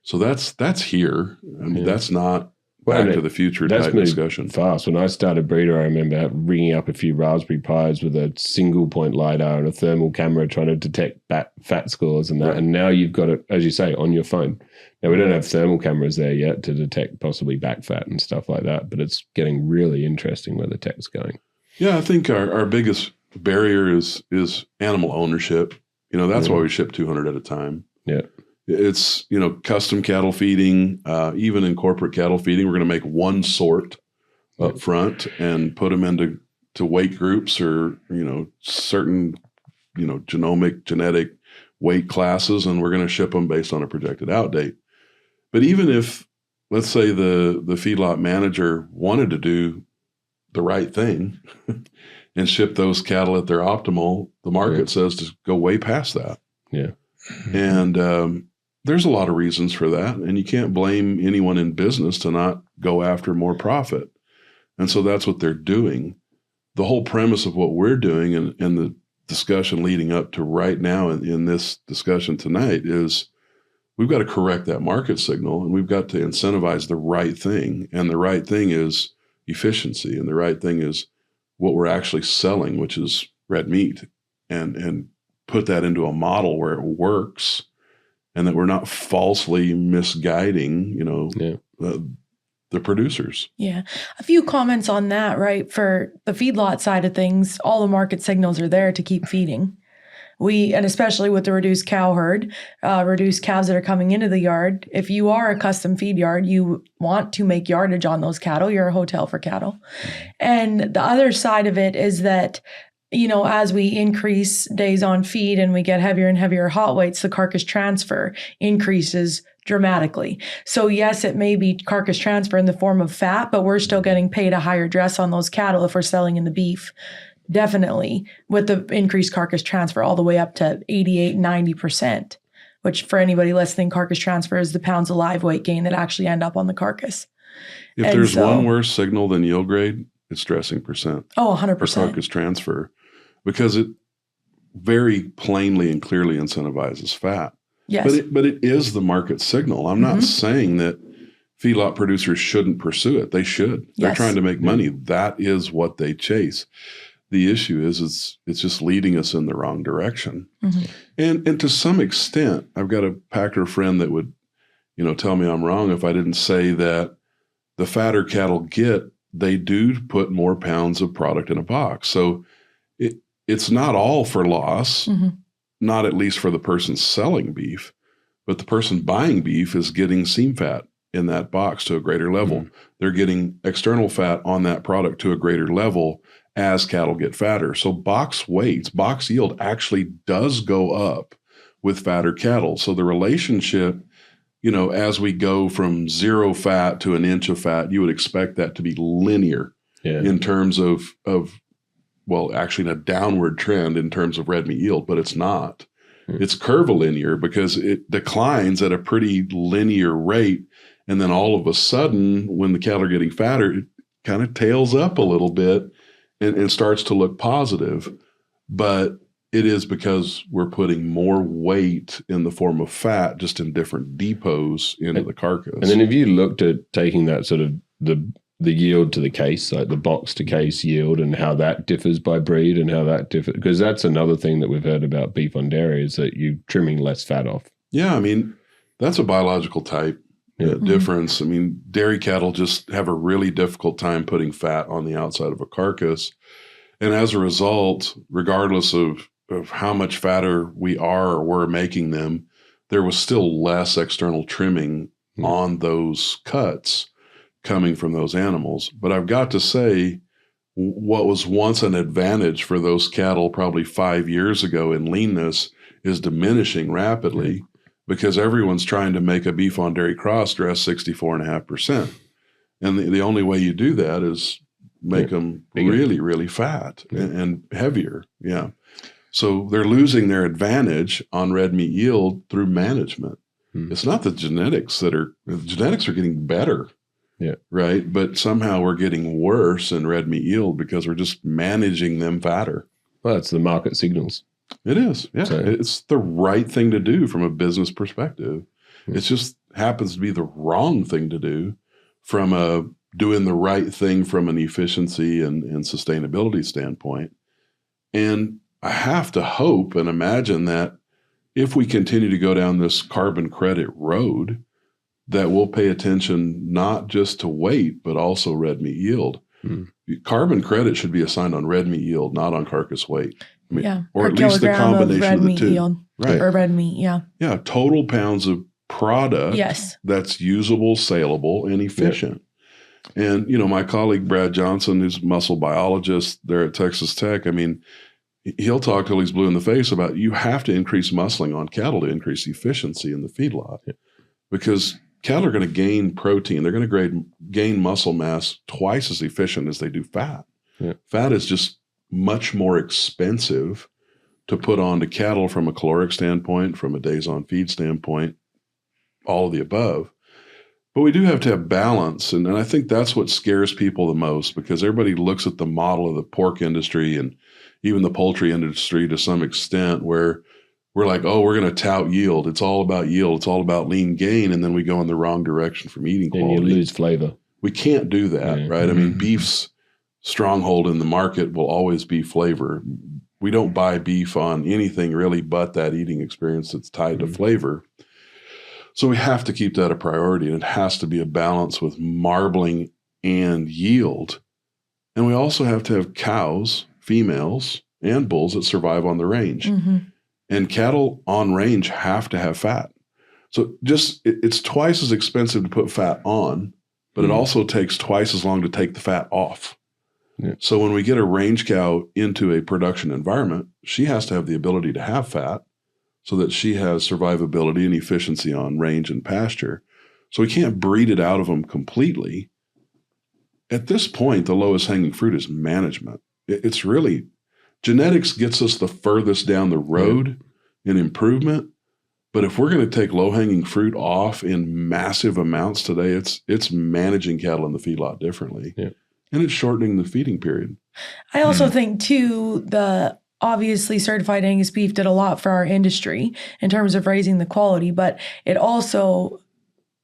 [SPEAKER 1] So that's here. I mean, that's not back to the future type discussion.
[SPEAKER 4] Fast. When I started Breedr, I remember ringing up a few Raspberry Pis with a single point LiDAR and a thermal camera trying to detect fat scores and that. Right. And now you've got it, as you say, on your phone. Now, we don't have thermal cameras there yet to detect possibly back fat and stuff like that, but it's getting really interesting where the tech's going.
[SPEAKER 1] Yeah, I think our biggest barrier is animal ownership. That's why we ship 200 at a time. Yeah. It's, custom cattle feeding, even in corporate cattle feeding, we're going to make one sort up front and put them into weight groups or, certain, genetic weight classes, and we're going to ship them based on a projected out date. But even if, let's say the feedlot manager wanted to do the right thing and ship those cattle at their optimal, the market says to go way past that. Yeah. And, there's a lot of reasons for that, and you can't blame anyone in business to not go after more profit. And so that's what they're doing. The whole premise of what we're doing and the discussion leading up to right now in this discussion tonight is we've got to correct that market signal, and we've got to incentivize the right thing. And the right thing is efficiency, and the right thing is what we're actually selling, which is red meat, and put that into a model where it works. And that we're not falsely misguiding, the producers.
[SPEAKER 3] Yeah. A few comments on that, right? For the feedlot side of things, all the market signals are there to keep feeding. And especially with the reduced cow herd, reduced calves that are coming into the yard, if you are a custom feed yard, you want to make yardage on those cattle. You're a hotel for cattle. And the other side of it is that as we increase days on feed and we get heavier and heavier hot weights, the carcass transfer increases dramatically. So yes, it may be carcass transfer in the form of fat, but we're still getting paid a higher dress on those cattle if we're selling in the beef definitely, with the increased carcass transfer all the way up to 88, 90%, which for anybody listening, carcass transfer is the pounds of live weight gain that actually end up on the carcass.
[SPEAKER 1] If
[SPEAKER 3] And
[SPEAKER 1] there's
[SPEAKER 3] so-
[SPEAKER 1] one worse signal than yield grade, it's dressing percent
[SPEAKER 3] Oh,
[SPEAKER 1] for
[SPEAKER 3] 100%.
[SPEAKER 1] carcass transfer, because it very plainly and clearly incentivizes fat.
[SPEAKER 3] Yes.
[SPEAKER 1] But it is the market signal. I'm not saying that feedlot producers shouldn't pursue it. They should. They're
[SPEAKER 3] Yes.
[SPEAKER 1] trying to make money. That is what they chase. The issue is it's just leading us in the wrong direction. And to some extent, I've got a packer friend that would, tell me I'm wrong if I didn't say that the fatter cattle they do put more pounds of product in a box. So it's not all for loss, not at least for the person selling beef, but the person buying beef is getting seam fat in that box to a greater level. They're getting external fat on that product to a greater level as cattle get fatter. So box weights, box yield actually does go up with fatter cattle. So the relationship, as we go from 0 fat to an inch of fat, you would expect that to be linear in terms of actually in a downward trend in terms of red meat yield, but it's not. It's curvilinear because it declines at a pretty linear rate. And then all of a sudden, when the cattle are getting fatter, it kind of tails up a little bit and starts to look positive. But it is because we're putting more weight in the form of fat just in different depots into the carcass.
[SPEAKER 4] And then if you looked at taking that sort of the yield to the case, like the box to case yield, and how that differs by breed and how that differs, because that's another thing that we've heard about beef on dairy is that you're trimming less fat off.
[SPEAKER 1] Yeah, I mean, that's a biological type difference. I mean, dairy cattle just have a really difficult time putting fat on the outside of a carcass. And as a result, regardless of how much fatter we are or we're making them, there was still less external trimming on those cuts coming from those animals. But I've got to say, what was once an advantage for those cattle probably 5 years ago in leanness is diminishing rapidly because everyone's trying to make a beef on dairy cross dress 64.5%. And the only way you do that is make them really, really fat and heavier. Yeah. So they're losing their advantage on red meat yield through management. It's not the genetics the genetics are getting better.
[SPEAKER 4] Yeah.
[SPEAKER 1] Right. But somehow we're getting worse in red meat yield because we're just managing them fatter.
[SPEAKER 4] Well, it's the market signals.
[SPEAKER 1] It is. Yeah.
[SPEAKER 4] So-
[SPEAKER 1] It's the right thing to do from a business perspective. It just happens to be the wrong thing to do from doing the right thing from an efficiency and sustainability standpoint. And I have to hope and imagine that if we continue to go down this carbon credit road, that we'll pay attention not just to weight, but also red meat yield. Carbon credit should be assigned on red meat yield, not on carcass weight. I mean, or
[SPEAKER 3] per
[SPEAKER 1] at least the
[SPEAKER 3] kilogram of
[SPEAKER 1] combination
[SPEAKER 3] red
[SPEAKER 1] of the
[SPEAKER 3] meat
[SPEAKER 1] two.
[SPEAKER 3] yield,
[SPEAKER 1] Right.
[SPEAKER 3] or red meat. Yeah.
[SPEAKER 1] Yeah. Total pounds of product
[SPEAKER 3] Yes.
[SPEAKER 1] that's usable, saleable, and efficient. And, my colleague, Brad Johnson, who's a muscle biologist there at Texas Tech, I mean, he'll talk till he's blue in the face about you have to increase muscling on cattle to increase efficiency in the feedlot because cattle are going to gain protein. They're going to gain muscle mass twice as efficient as they do fat.
[SPEAKER 4] Yeah.
[SPEAKER 1] Fat is just much more expensive to put onto cattle from a caloric standpoint, from a days on feed standpoint, all of the above. But we do have to have balance. And I think that's what scares people the most because everybody looks at the model of the pork industry and even the poultry industry to some extent where we're like, oh, we're going to tout yield. It's all about yield. It's all about lean gain. And then we go in the wrong direction from eating quality.
[SPEAKER 4] And you lose flavor.
[SPEAKER 1] We can't do that, right? I mean, beef's stronghold in the market will always be flavor. We don't buy beef on anything really but that eating experience that's tied to flavor. So we have to keep that a priority, and it has to be a balance with marbling and yield. And we also have to have cows, females, and bulls that survive on the range. And cattle on range have to have fat. So it's twice as expensive to put fat on, but it also takes twice as long to take the fat off.
[SPEAKER 4] Yeah.
[SPEAKER 1] So when we get a range cow into a production environment, she has to have the ability to have fat so that she has survivability and efficiency on range and pasture. So we can't breed it out of them completely. At this point, the lowest hanging fruit is management. It's really genetics gets us the furthest down the road in improvement. But if we're going to take low-hanging fruit off in massive amounts today, it's managing cattle in the feedlot differently.
[SPEAKER 4] Yeah.
[SPEAKER 1] And it's shortening the feeding period.
[SPEAKER 3] I also think, too, the obviously certified Angus beef did a lot for our industry in terms of raising the quality, but it also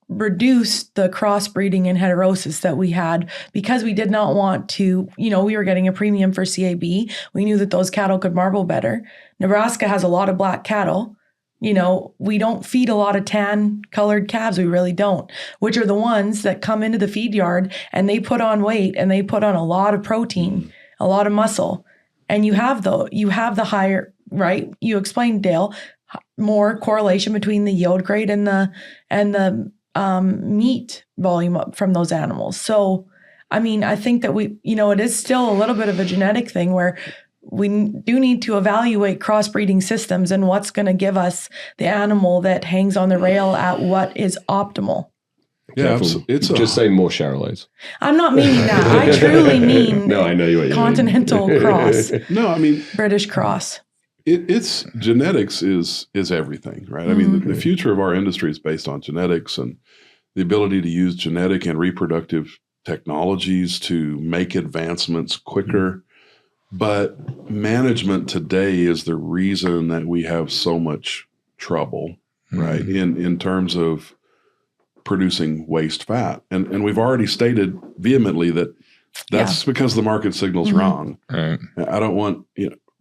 [SPEAKER 3] reduced the crossbreeding and heterosis that we had because we did not want to, we were getting a premium for CAB. We knew that those cattle could marble better. Nebraska has a lot of black cattle. We don't feed a lot of tan colored calves. We really don't, which are the ones that come into the feed yard and they put on weight and they put on a lot of protein, a lot of muscle. And you have the higher, right? You explained, Dale, more correlation between the yield grade and the meat volume from those animals. So, I mean, I think that it is still a little bit of a genetic thing where we do need to evaluate crossbreeding systems and what's going to give us the animal that hangs on the rail at what is optimal.
[SPEAKER 1] Yeah,
[SPEAKER 4] just say more Charolais.
[SPEAKER 3] I'm not meaning that. I truly mean
[SPEAKER 4] no, I know what you
[SPEAKER 3] continental
[SPEAKER 4] mean.
[SPEAKER 3] cross.
[SPEAKER 1] No, I mean
[SPEAKER 3] British cross.
[SPEAKER 1] It's genetics is everything, right? I mean, the future of our industry is based on genetics and the ability to use genetic and reproductive technologies to make advancements quicker. But management today is the reason that we have so much trouble, right? In terms of producing waste fat. And we've already stated vehemently that that's because the market signal's wrong.
[SPEAKER 2] Right.
[SPEAKER 1] I don't want,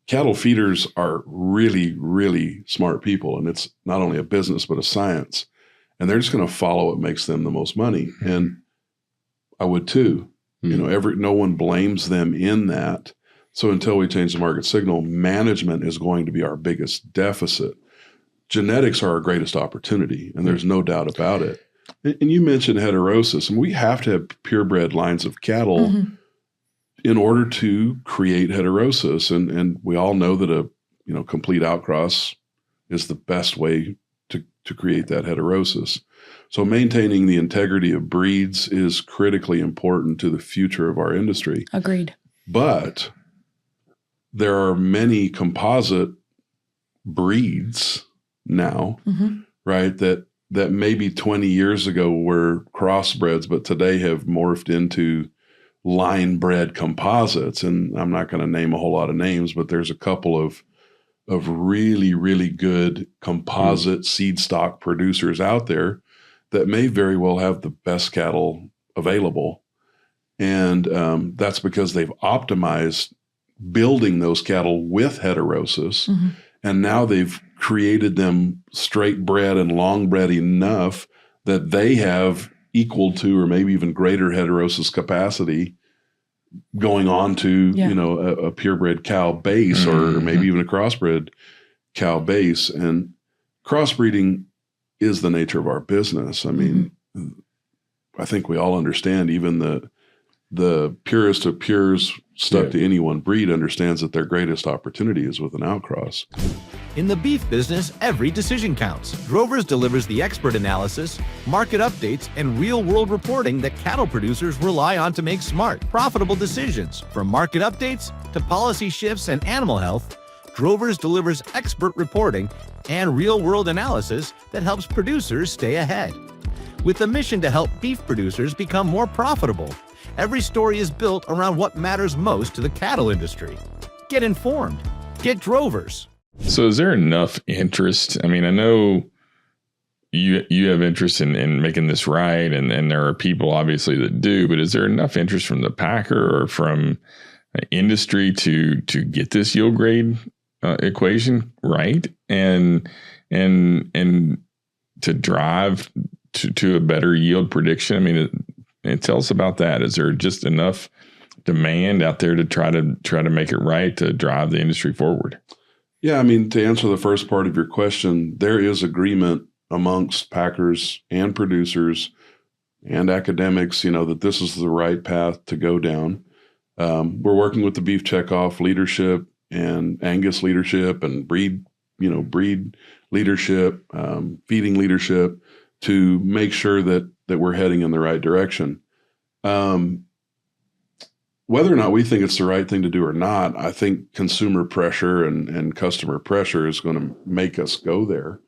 [SPEAKER 1] cattle feeders are really, really smart people. And it's not only a business, but a science. And they're just going to follow what makes them the most money. And I would too. No one blames them in that. So until we change the market signal, management is going to be our biggest deficit. Genetics are our greatest opportunity, and there's no doubt about it. And you mentioned heterosis, and we have to have purebred lines of cattle in order to create heterosis. And we all know that a complete outcross is the best way to create that heterosis. So maintaining the integrity of breeds is critically important to the future of our industry.
[SPEAKER 3] Agreed.
[SPEAKER 1] But there are many composite breeds now, right, that maybe 20 years ago were crossbreds, but today have morphed into line-bred composites. And I'm not going to name a whole lot of names, but there's a couple of really, really good composite seed stock producers out there that may very well have the best cattle available. And that's because they've optimized building those cattle with heterosis. And now they've created them straight bred and long bred enough that they have equal to or maybe even greater heterosis capacity going on to, a purebred cow base or maybe even a crossbred cow base. And crossbreeding is the nature of our business. I mean, I think we all understand, even the purest of pures stuck to any one breed understands that their greatest opportunity is with an outcross.
[SPEAKER 9] In the beef business, every decision counts. Drovers delivers the expert analysis, market updates, and real-world reporting that cattle producers rely on to make smart, profitable decisions. From market updates to policy shifts and animal health, Drovers delivers expert reporting and real-world analysis that helps producers stay ahead. With a mission to help beef producers become more profitable, every story is built around what matters most to the cattle industry. Get informed. Get Drovers.
[SPEAKER 2] So is there enough interest? I mean, I know you have interest in making this right, and there are people obviously that do, but is there enough interest from the packer or from industry to get this yield grade equation right and to drive to a better yield prediction? I mean, tell us about that. Is there just enough demand out there to try to make it right to drive the industry forward?
[SPEAKER 1] Yeah, I mean, to answer the first part of your question, there is agreement amongst packers and producers and academics, that this is the right path to go down. We're working with the Beef Checkoff leadership and Angus leadership and breed leadership, feeding leadership to make sure that we're heading in the right direction. whether or not we think it's the right thing to do or not, I think consumer pressure and customer pressure is going to make us go there,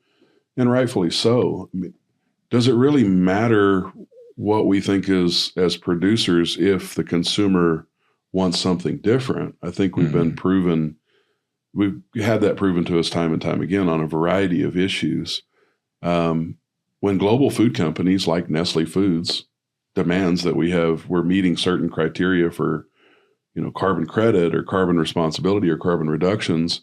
[SPEAKER 1] and rightfully so. I mean, does it really matter what we think is as producers if the consumer wants something different? I think we've been proven, we've had that proven to us time and time again on a variety of issues. When global food companies like Nestle Foods demands that we're meeting certain criteria for, carbon credit or carbon responsibility or carbon reductions,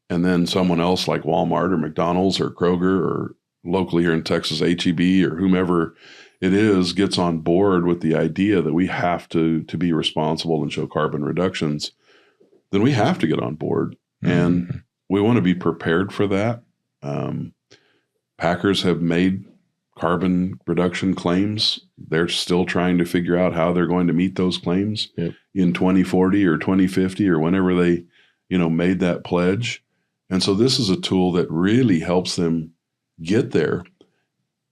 [SPEAKER 1] and then someone else like Walmart or McDonald's or Kroger or locally here in Texas, H-E-B or whomever it is gets on board with the idea that we have to be responsible and show carbon reductions, then we have to get on board. And we want to be prepared for that. Packers have made carbon reduction claims. They're still trying to figure out how they're going to meet those claims in 2040 or 2050 or whenever they, made that pledge. And so this is a tool that really helps them get there.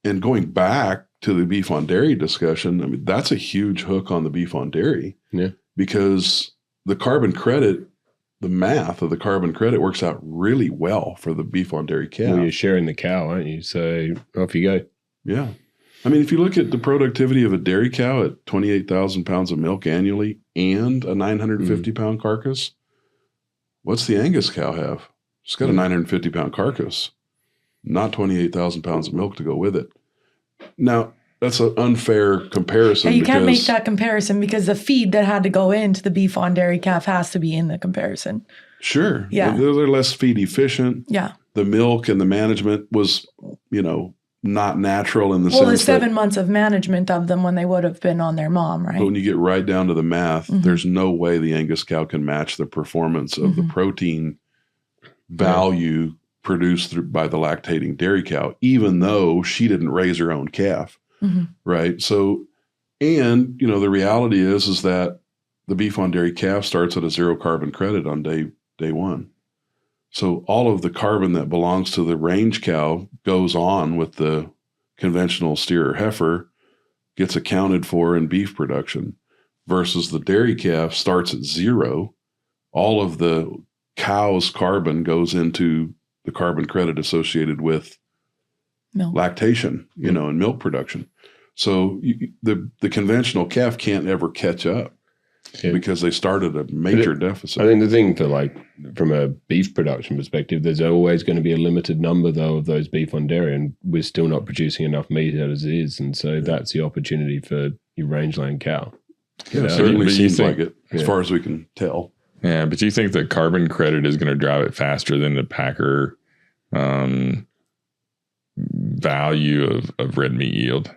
[SPEAKER 1] And going back to the beef on dairy discussion, I mean, that's a huge hook on the beef on dairy because the carbon credit, the math of the carbon credit works out really well for the beef on dairy calf.
[SPEAKER 4] Well, you're sharing the cow, aren't you? So off you go.
[SPEAKER 1] Yeah. I mean, if you look at the productivity of a dairy cow at 28,000 pounds of milk annually and a 950 pound carcass, what's the Angus cow have? It's got a 950 pound carcass, not 28,000 pounds of milk to go with it. Now, that's an unfair comparison.
[SPEAKER 3] Yeah, you can't make that comparison because the feed that had to go into the beef on dairy calf has to be in the comparison.
[SPEAKER 1] Sure.
[SPEAKER 3] Yeah.
[SPEAKER 1] They're less feed efficient.
[SPEAKER 3] Yeah.
[SPEAKER 1] The milk and the management was, not natural in the sense
[SPEAKER 3] the 7 months of management of them when they would have been on their mom, right?
[SPEAKER 1] But when you get right down to the math, there's no way the Angus cow can match the performance of the protein value produced by the lactating dairy cow, even though she didn't raise her own calf, right? So, and, the reality is that the beef on dairy calf starts at a 0 carbon credit on day one. So all of the carbon that belongs to the range cow goes on with the conventional steer or heifer, gets accounted for in beef production, versus the dairy calf starts at 0. All of the cow's carbon goes into the carbon credit associated with lactation, and milk production. So the conventional calf can't ever catch up. Because they started a major deficit.
[SPEAKER 4] I think the thing from a beef production perspective, there's always going to be a limited number, though, of those beef on dairy, and we're still not producing enough meat as it is. And so that's the opportunity for your rangeland cow.
[SPEAKER 1] It certainly seems like it, as far as we can tell.
[SPEAKER 2] Yeah, but you think the carbon credit is going to drive it faster than the packer value of red meat yield?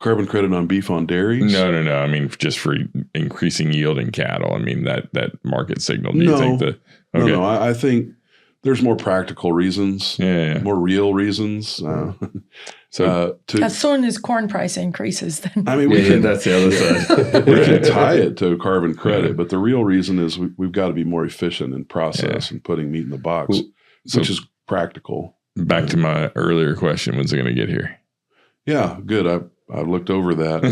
[SPEAKER 1] Carbon credit on beef on dairies?
[SPEAKER 2] No. I mean, just for increasing yield in cattle. I mean, that market signal. Do you think that? Okay.
[SPEAKER 1] No. I think there's more practical reasons, more real reasons.
[SPEAKER 3] As soon as corn price increases, then.
[SPEAKER 1] I mean,
[SPEAKER 4] that's the other side.
[SPEAKER 1] We can tie it to carbon credit, but the real reason is we've got to be more efficient in process and putting meat in the box, which is practical.
[SPEAKER 2] Back to my earlier question, when's it going to get here?
[SPEAKER 1] Yeah, good. I looked over that.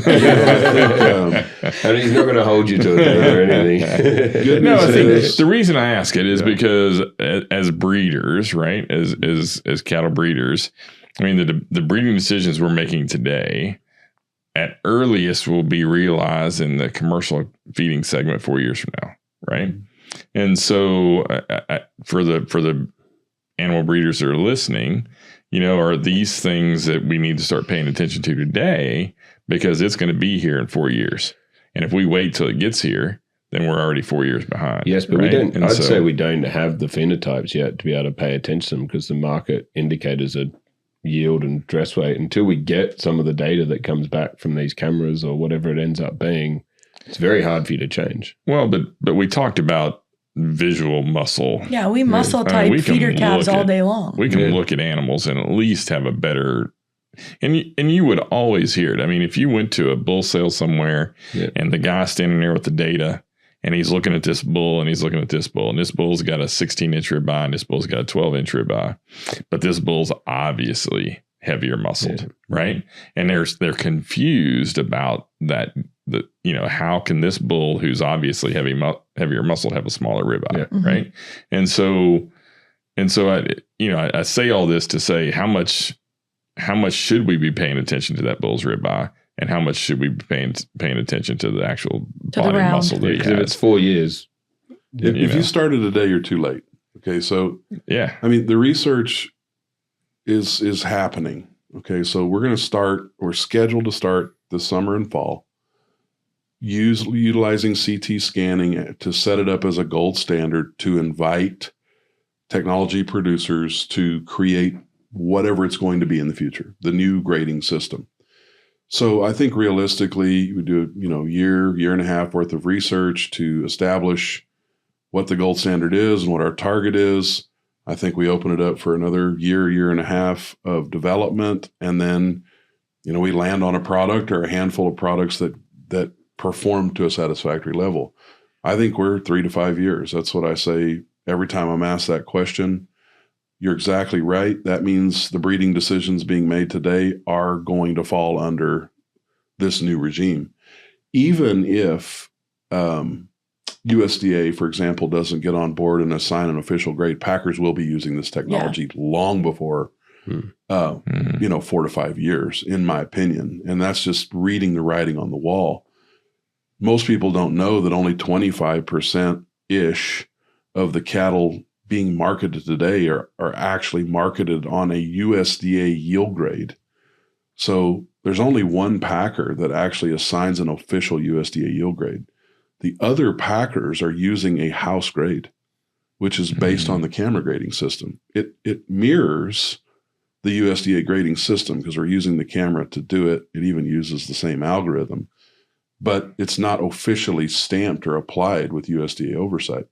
[SPEAKER 4] And he's not going to hold you to a date or anything.
[SPEAKER 2] No, I think the reason I ask it is because as breeders, right, as cattle breeders, I mean, the breeding decisions we're making today at earliest will be realized in the commercial feeding segment 4 years from now, right? And so for the animal breeders that are listening, are these things that we need to start paying attention to today because it's going to be here in 4 years. And if we wait till it gets here, then we're already 4 years behind.
[SPEAKER 4] Yes, but we don't. I'd say we don't have the phenotypes yet to be able to pay attention to them because the market indicators are yield and dress weight. Until we get some of the data that comes back from these cameras or whatever it ends up being, it's very hard for you to change.
[SPEAKER 2] Well, but we talked about visual muscle.
[SPEAKER 3] Yeah, we muscle type feeder calves all day long.
[SPEAKER 2] We can look at animals and at least have a better, and you would always hear it. I mean, if you went to a bull sale somewhere and the guy's standing there with the data and he's looking at this bull and he's looking at this bull and this bull's got a 16-inch ribeye and this bull's got a 12-inch ribeye, but this bull's obviously heavier muscled, right? And they're confused about that how can this bull who's obviously heavier muscle have a smaller ribeye, right? And so I say all this to say how much should we be paying attention to that bull's ribeye, and how much should we be paying attention to the actual body muscle that he has?
[SPEAKER 4] If it's 4 years,
[SPEAKER 1] if you started today, you're too late. Okay, so
[SPEAKER 2] yeah,
[SPEAKER 1] I mean the research is happening. Okay, so we're scheduled to start this summer and fall, utilizing CT scanning to set it up as a gold standard to invite technology producers to create whatever it's going to be in the future, the new grading system. So I think realistically, we do year and a half worth of research to establish what the gold standard is and what our target is. I think we open it up for another year and a half of development, and then we land on a product or a handful of products that perform to a satisfactory level. I think we're 3 to 5 years. That's what I say every time I'm asked that question. You're exactly right. That means the breeding decisions being made today are going to fall under this new regime. Even if USDA, for example, doesn't get on board and assign an official grade, packers will be using this technology long before 4 to 5 years, in my opinion. And that's just reading the writing on the wall. Most people don't know that only 25%-ish of the cattle being marketed today are actually marketed on a USDA yield grade. So there's only one packer that actually assigns an official USDA yield grade. The other packers are using a house grade, which is based on the camera grading system. It mirrors the USDA grading system because we're using the camera to do it. It even uses the same algorithm, but it's not officially stamped or applied with USDA oversight.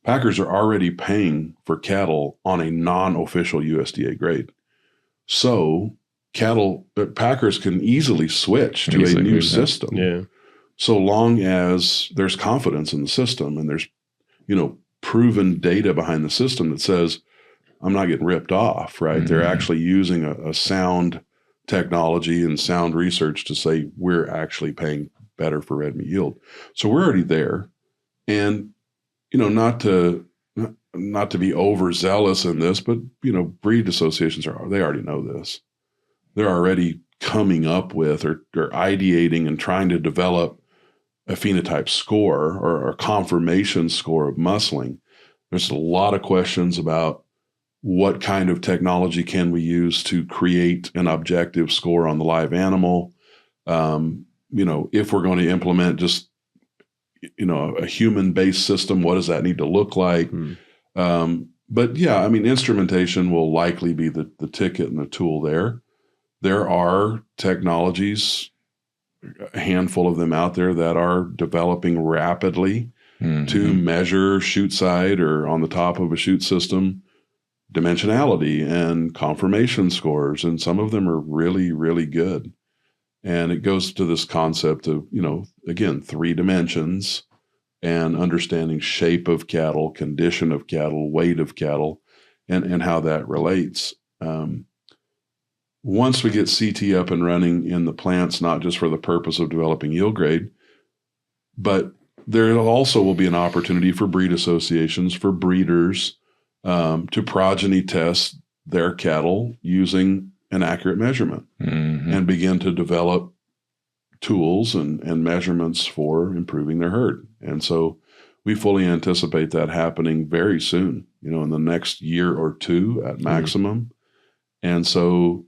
[SPEAKER 1] Packers are already paying for cattle on a non-official USDA grade. So packers can easily switch to a new system.
[SPEAKER 4] Yeah.
[SPEAKER 1] So long as there's confidence in the system and there's, proven data behind the system that says, I'm not getting ripped off, right? They're actually using a sound technology and sound research to say we're actually paying better for red meat yield. So we're already there. And, not to be overzealous in this, but, breed associations they already know this. They're already coming up with or ideating and trying to develop a phenotype score or a confirmation score of muscling. There's a lot of questions about what kind of technology can we use to create an objective score on the live animal. If we're going to implement just, a human-based system, what does that need to look like? But yeah, instrumentation will likely be the ticket and the tool there. There are technologies, a handful of them out there that are developing rapidly to measure chute side or on the top of a chute system dimensionality and confirmation scores. And some of them are really, really good. And it goes to this concept of, again, 3 dimensions and understanding shape of cattle, condition of cattle, weight of cattle, and how that relates. Once we get CT up and running in the plants, not just for the purpose of developing yield grade, but there also will be an opportunity for breed associations, for breeders to progeny test their cattle using an accurate measurement and begin to develop tools and measurements for improving their herd. And so we fully anticipate that happening very soon, in the next year or 2 at maximum. And so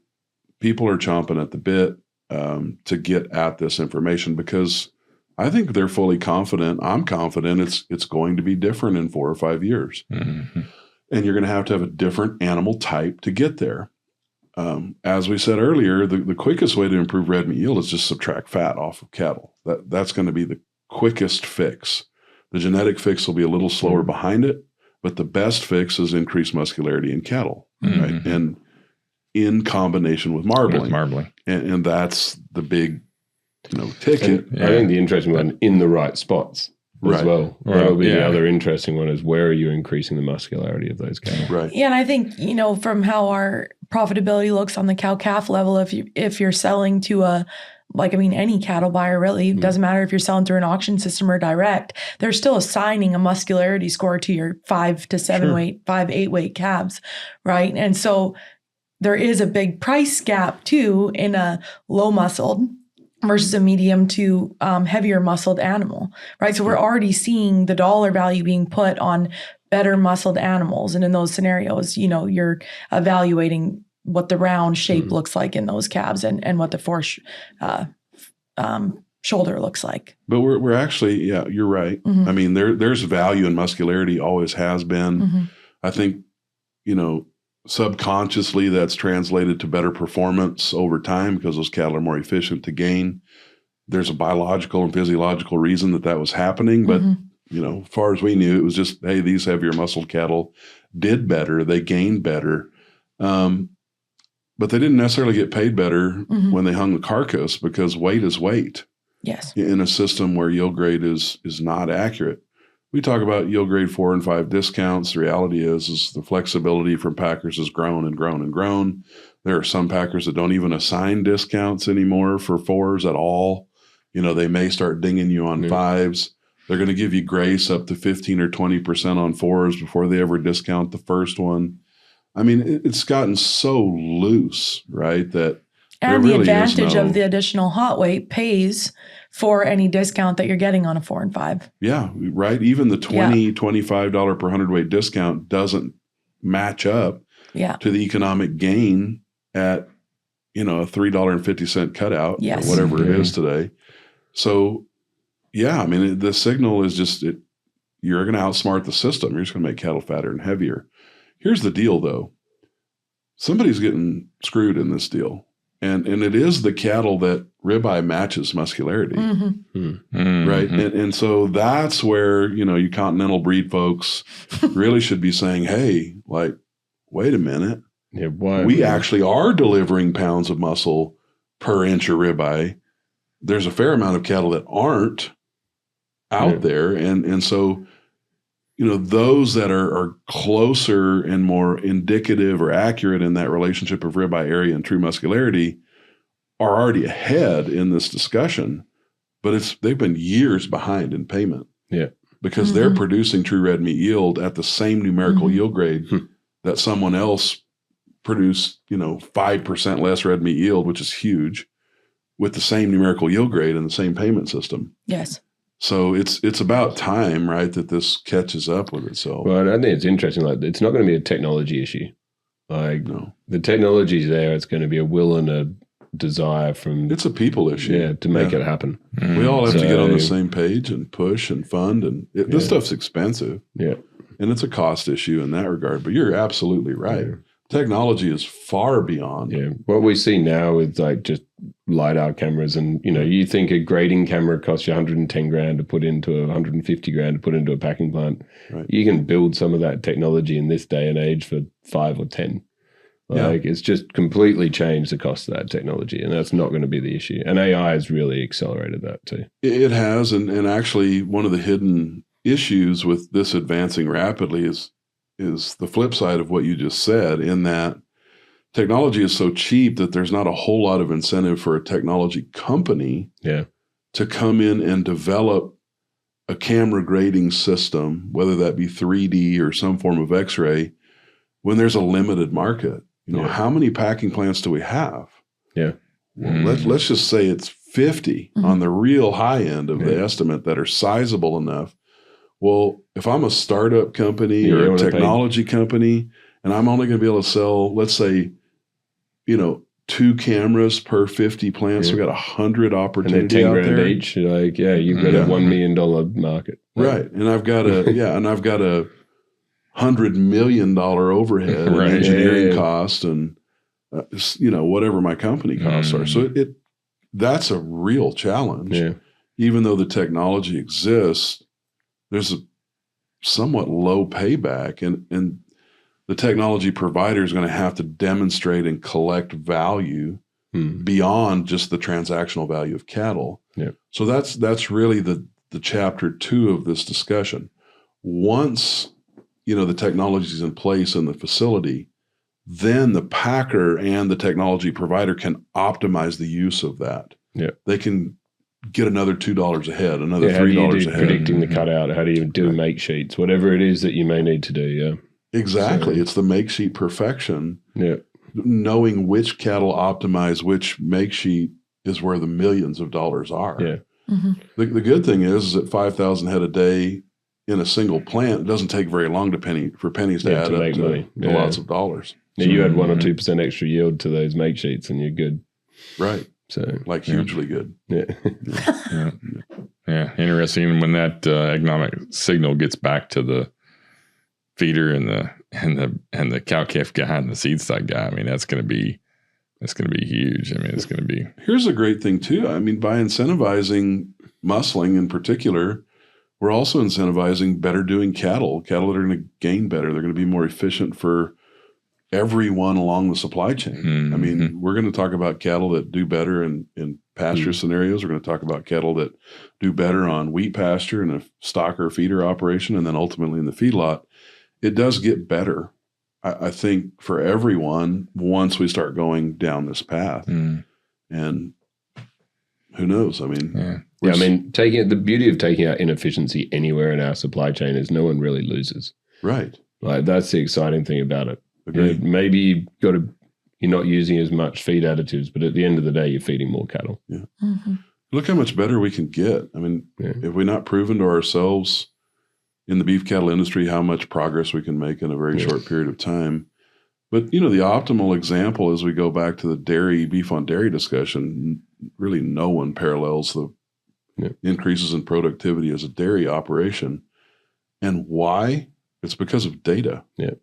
[SPEAKER 1] people are chomping at the bit to get at this information because I think they're fully confident. I'm confident it's going to be different in 4 or 5 years. And you're going to have a different animal type to get there. As we said earlier, the quickest way to improve red meat yield is just subtract fat off of cattle. That's going to be the quickest fix. The genetic fix will be a little slower behind it, but the best fix is increased muscularity in cattle, right? And in combination with marbling. And that's the big, ticket.
[SPEAKER 4] I think the interesting one, in the right spots as well. That'll be the other interesting one, is where are you increasing the muscularity of those cattle?
[SPEAKER 1] Right.
[SPEAKER 3] Yeah, and I think, from how our profitability looks on the cow-calf level, if you're selling to a any cattle buyer really, it doesn't matter if you're selling through an auction system or direct, they're still assigning a muscularity score to your 5 to 7 weight, 5, 8 weight calves, right? And so there is a big price gap too in a low muscled versus a medium to heavier muscled animal, right? So we're already seeing the dollar value being put on better muscled animals. And in those scenarios, you're evaluating what the round shape looks like in those calves and what the shoulder looks like.
[SPEAKER 1] But we're actually, yeah, you're right. I mean, there's value in muscularity, always has been. I think, subconsciously that's translated to better performance over time because those cattle are more efficient to gain. There's a biological and physiological reason that was happening. But, as far as we knew, it was just, hey, these heavier muscled cattle did better. They gained better. But they didn't necessarily get paid better when they hung the carcass because weight is weight.
[SPEAKER 3] Yes.
[SPEAKER 1] In a system where yield grade is not accurate. We talk about yield grade 4 and 5 discounts. The reality is the flexibility from packers has grown and grown and grown. There are some packers that don't even assign discounts anymore for 4s at all. They may start dinging you on 5s. They're going to give you grace up to 15 or 20% on 4s before they ever discount the first one. I mean, it's gotten so loose, right? That
[SPEAKER 3] and the advantage of the additional hot weight pays for any discount that you're getting on a 4 and 5.
[SPEAKER 1] Yeah, right. Even the $25 per hundredweight discount doesn't match up to the economic gain at a $3.50 cutout or whatever it is today. So, yeah, I mean, the signal is just you're going to outsmart the system. You're just going to make cattle fatter and heavier. Here's the deal, though. Somebody's getting screwed in this deal. And it is the cattle that ribeye matches muscularity, right? And so that's where, you continental breed folks really should be saying, hey, wait a minute.
[SPEAKER 4] Yeah, why?
[SPEAKER 1] We actually are delivering pounds of muscle per inch of ribeye. There's a fair amount of cattle that aren't out there. And so, those that are closer and more indicative or accurate in that relationship of ribeye area and true muscularity are already ahead in this discussion, but they've been years behind in payment.
[SPEAKER 4] Yeah.
[SPEAKER 1] Because they're producing true red meat yield at the same numerical yield grade that someone else produced, 5% less red meat yield, which is huge, with the same numerical yield grade and the same payment system.
[SPEAKER 3] Yes.
[SPEAKER 1] So it's about time, right, that this catches up with itself.
[SPEAKER 4] Well, I think it's interesting. It's not going to be a technology issue. The technology's there. It's going to be a will and a desire from.
[SPEAKER 1] It's a people issue.
[SPEAKER 4] Yeah, to make it happen.
[SPEAKER 1] We all have to get on the same page and push and fund, and this stuff's expensive.
[SPEAKER 4] Yeah,
[SPEAKER 1] and it's a cost issue in that regard. But you're absolutely right. Yeah. Technology is far beyond.
[SPEAKER 4] Yeah, what we see now with just LiDAR cameras, and you think a grading camera costs you 110 grand to put into 150 grand to put into a packing plant. Right. You can build some of that technology in this day and age for 5 or 10. It's just completely changed the cost of that technology, and that's not going to be the issue. And AI has really accelerated that too.
[SPEAKER 1] It has, and actually one of the hidden issues with this advancing rapidly is the flip side of what you just said, in that technology is so cheap that there's not a whole lot of incentive for a technology company to come in and develop a camera grading system, whether that be 3D or some form of X-ray, when there's a limited market. How many packing plants do we have?
[SPEAKER 4] Yeah.
[SPEAKER 1] Well, let's just say it's 50 on the real high end of the estimate that are sizable enough. Well, if I'm a startup company or a technology company, and I'm only going to be able to sell, let's say, 2 cameras per 50 plants, so we got 100 opportunities out there.
[SPEAKER 4] And 10 grand each. You've got a $1 million market.
[SPEAKER 1] Right. And I've got a $100 million overhead and engineering cost and, whatever my company costs are. So that's a real challenge.
[SPEAKER 4] Yeah.
[SPEAKER 1] Even though the technology exists, there's a somewhat low payback, and the technology provider is going to have to demonstrate and collect value beyond just the transactional value of cattle.
[SPEAKER 4] Yeah.
[SPEAKER 1] So that's really the chapter 2 of this discussion. Once the technology is in place in the facility, then the packer and the technology provider can optimize the use of that. they can get another $2 ahead, another
[SPEAKER 4] how do you
[SPEAKER 1] $3
[SPEAKER 4] do
[SPEAKER 1] ahead.
[SPEAKER 4] predicting the cutout? How do you do make sheets? Whatever it is that you may need to do, yeah.
[SPEAKER 1] Exactly.
[SPEAKER 4] So,
[SPEAKER 1] it's the make sheet perfection.
[SPEAKER 4] Yeah.
[SPEAKER 1] Knowing which cattle optimize which make sheet is where the millions of dollars are.
[SPEAKER 4] Yeah.
[SPEAKER 1] The good thing is that 5,000 head a day in a single plant, it doesn't take very long for pennies to add
[SPEAKER 4] to
[SPEAKER 1] up
[SPEAKER 4] make money.
[SPEAKER 1] to lots of dollars.
[SPEAKER 4] Yeah, you add 1 or 2% extra yield to those make sheets and you're good.
[SPEAKER 1] Right.
[SPEAKER 4] So
[SPEAKER 1] like hugely good.
[SPEAKER 4] Yeah.
[SPEAKER 2] Yeah. Interesting when that economic signal gets back to the feeder and the cow calf guy and the seed stock guy. I mean, that's going to be huge. I mean, it's going to be.
[SPEAKER 1] Here's a great thing too. I mean, by incentivizing muscling in particular, we're also incentivizing better doing cattle that are going to gain better. They're going to be more efficient for everyone along the supply chain.
[SPEAKER 2] Mm-hmm.
[SPEAKER 1] I mean, we're going to talk about cattle that do better in pasture scenarios. We're going to talk about cattle that do better on wheat pasture and a stock or feeder operation, and then ultimately in the feedlot. It does get better, I think, for everyone once we start going down this path. And who knows? I mean,
[SPEAKER 4] I mean, the beauty of taking out inefficiency anywhere in our supply chain is no one really loses.
[SPEAKER 1] Right.
[SPEAKER 4] Like that's the exciting thing about it.
[SPEAKER 1] Agreed.
[SPEAKER 4] Maybe you're not using as much feed additives, but at the end of the day, you're feeding more cattle.
[SPEAKER 1] Yeah. Look how much better we can get. I mean, if we're not proven to ourselves in the beef cattle industry how much progress we can make in a very short period of time. But, the optimal example as we go back to the beef on dairy discussion, really no one parallels the increases in productivity as a dairy operation. And why? It's because of data.
[SPEAKER 4] Yeah.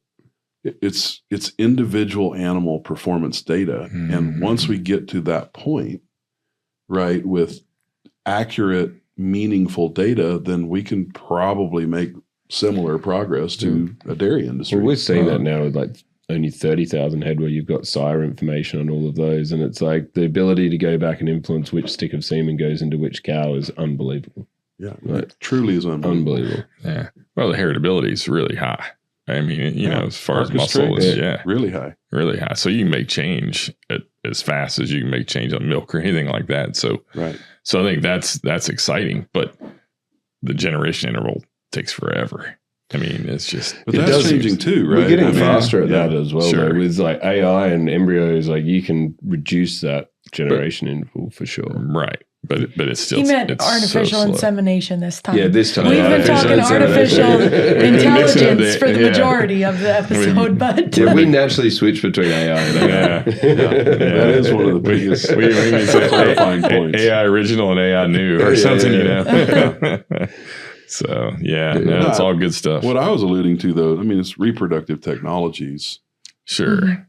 [SPEAKER 1] It's individual animal performance data. And once we get to that point, right, with accurate, meaningful data, then we can probably make similar progress to a dairy industry.
[SPEAKER 4] Well, we're seeing that now with like only 30,000 head where you've got sire information on all of those. And it's like the ability to go back and influence which stick of semen goes into which cow is unbelievable.
[SPEAKER 1] Yeah, it truly is unbelievable.
[SPEAKER 2] Yeah. Well, the heritability is really high. I mean, as far as muscle is,
[SPEAKER 1] really high.
[SPEAKER 2] Really high. So you can make change as fast as you can make change on milk or anything like that. So, So I think that's exciting, but the generation interval takes forever. I mean, it's just...
[SPEAKER 1] But that's changing too, right?
[SPEAKER 4] We're getting faster at that as well,
[SPEAKER 2] Sure.
[SPEAKER 4] though. With like AI and embryos, like you can reduce that generation interval for sure.
[SPEAKER 2] Right. But it's still...
[SPEAKER 3] He meant
[SPEAKER 2] it's
[SPEAKER 3] artificial
[SPEAKER 2] so slow.
[SPEAKER 3] insemination this time.
[SPEAKER 4] Yeah, this time.
[SPEAKER 3] We've been talking artificial intelligence for the majority of the episode, but...
[SPEAKER 4] Yeah, we naturally switch between AI and AI.
[SPEAKER 1] That is one of the biggest
[SPEAKER 2] we may say
[SPEAKER 1] clarifying points.
[SPEAKER 2] AI original and AI new or something, So, it's all good stuff.
[SPEAKER 1] What I was alluding to, though, I mean, it's reproductive technologies.
[SPEAKER 2] Sure.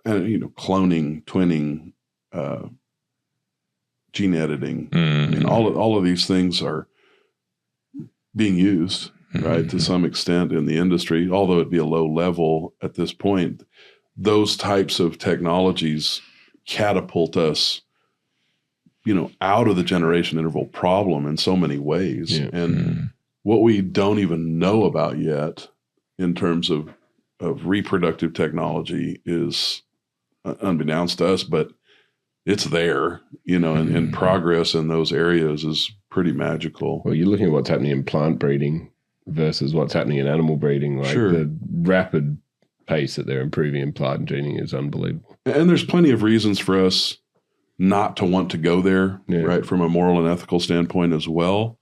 [SPEAKER 1] And, cloning, twinning, gene editing. I mean, all of these things are being used, right, to some extent in the industry, although it'd be a low level at this point. Those types of technologies catapult us, out of the generation interval problem in so many ways. Yeah. And what we don't even know about yet in terms of reproductive technology is unbeknownst to us, but it's there, and progress in those areas is pretty magical.
[SPEAKER 4] Well, you're looking at what's happening in plant breeding versus what's happening in animal breeding. Like the rapid pace that they're improving in plant breeding is unbelievable.
[SPEAKER 1] And there's plenty of reasons for us not to want to go there, right, from a moral and ethical standpoint as well.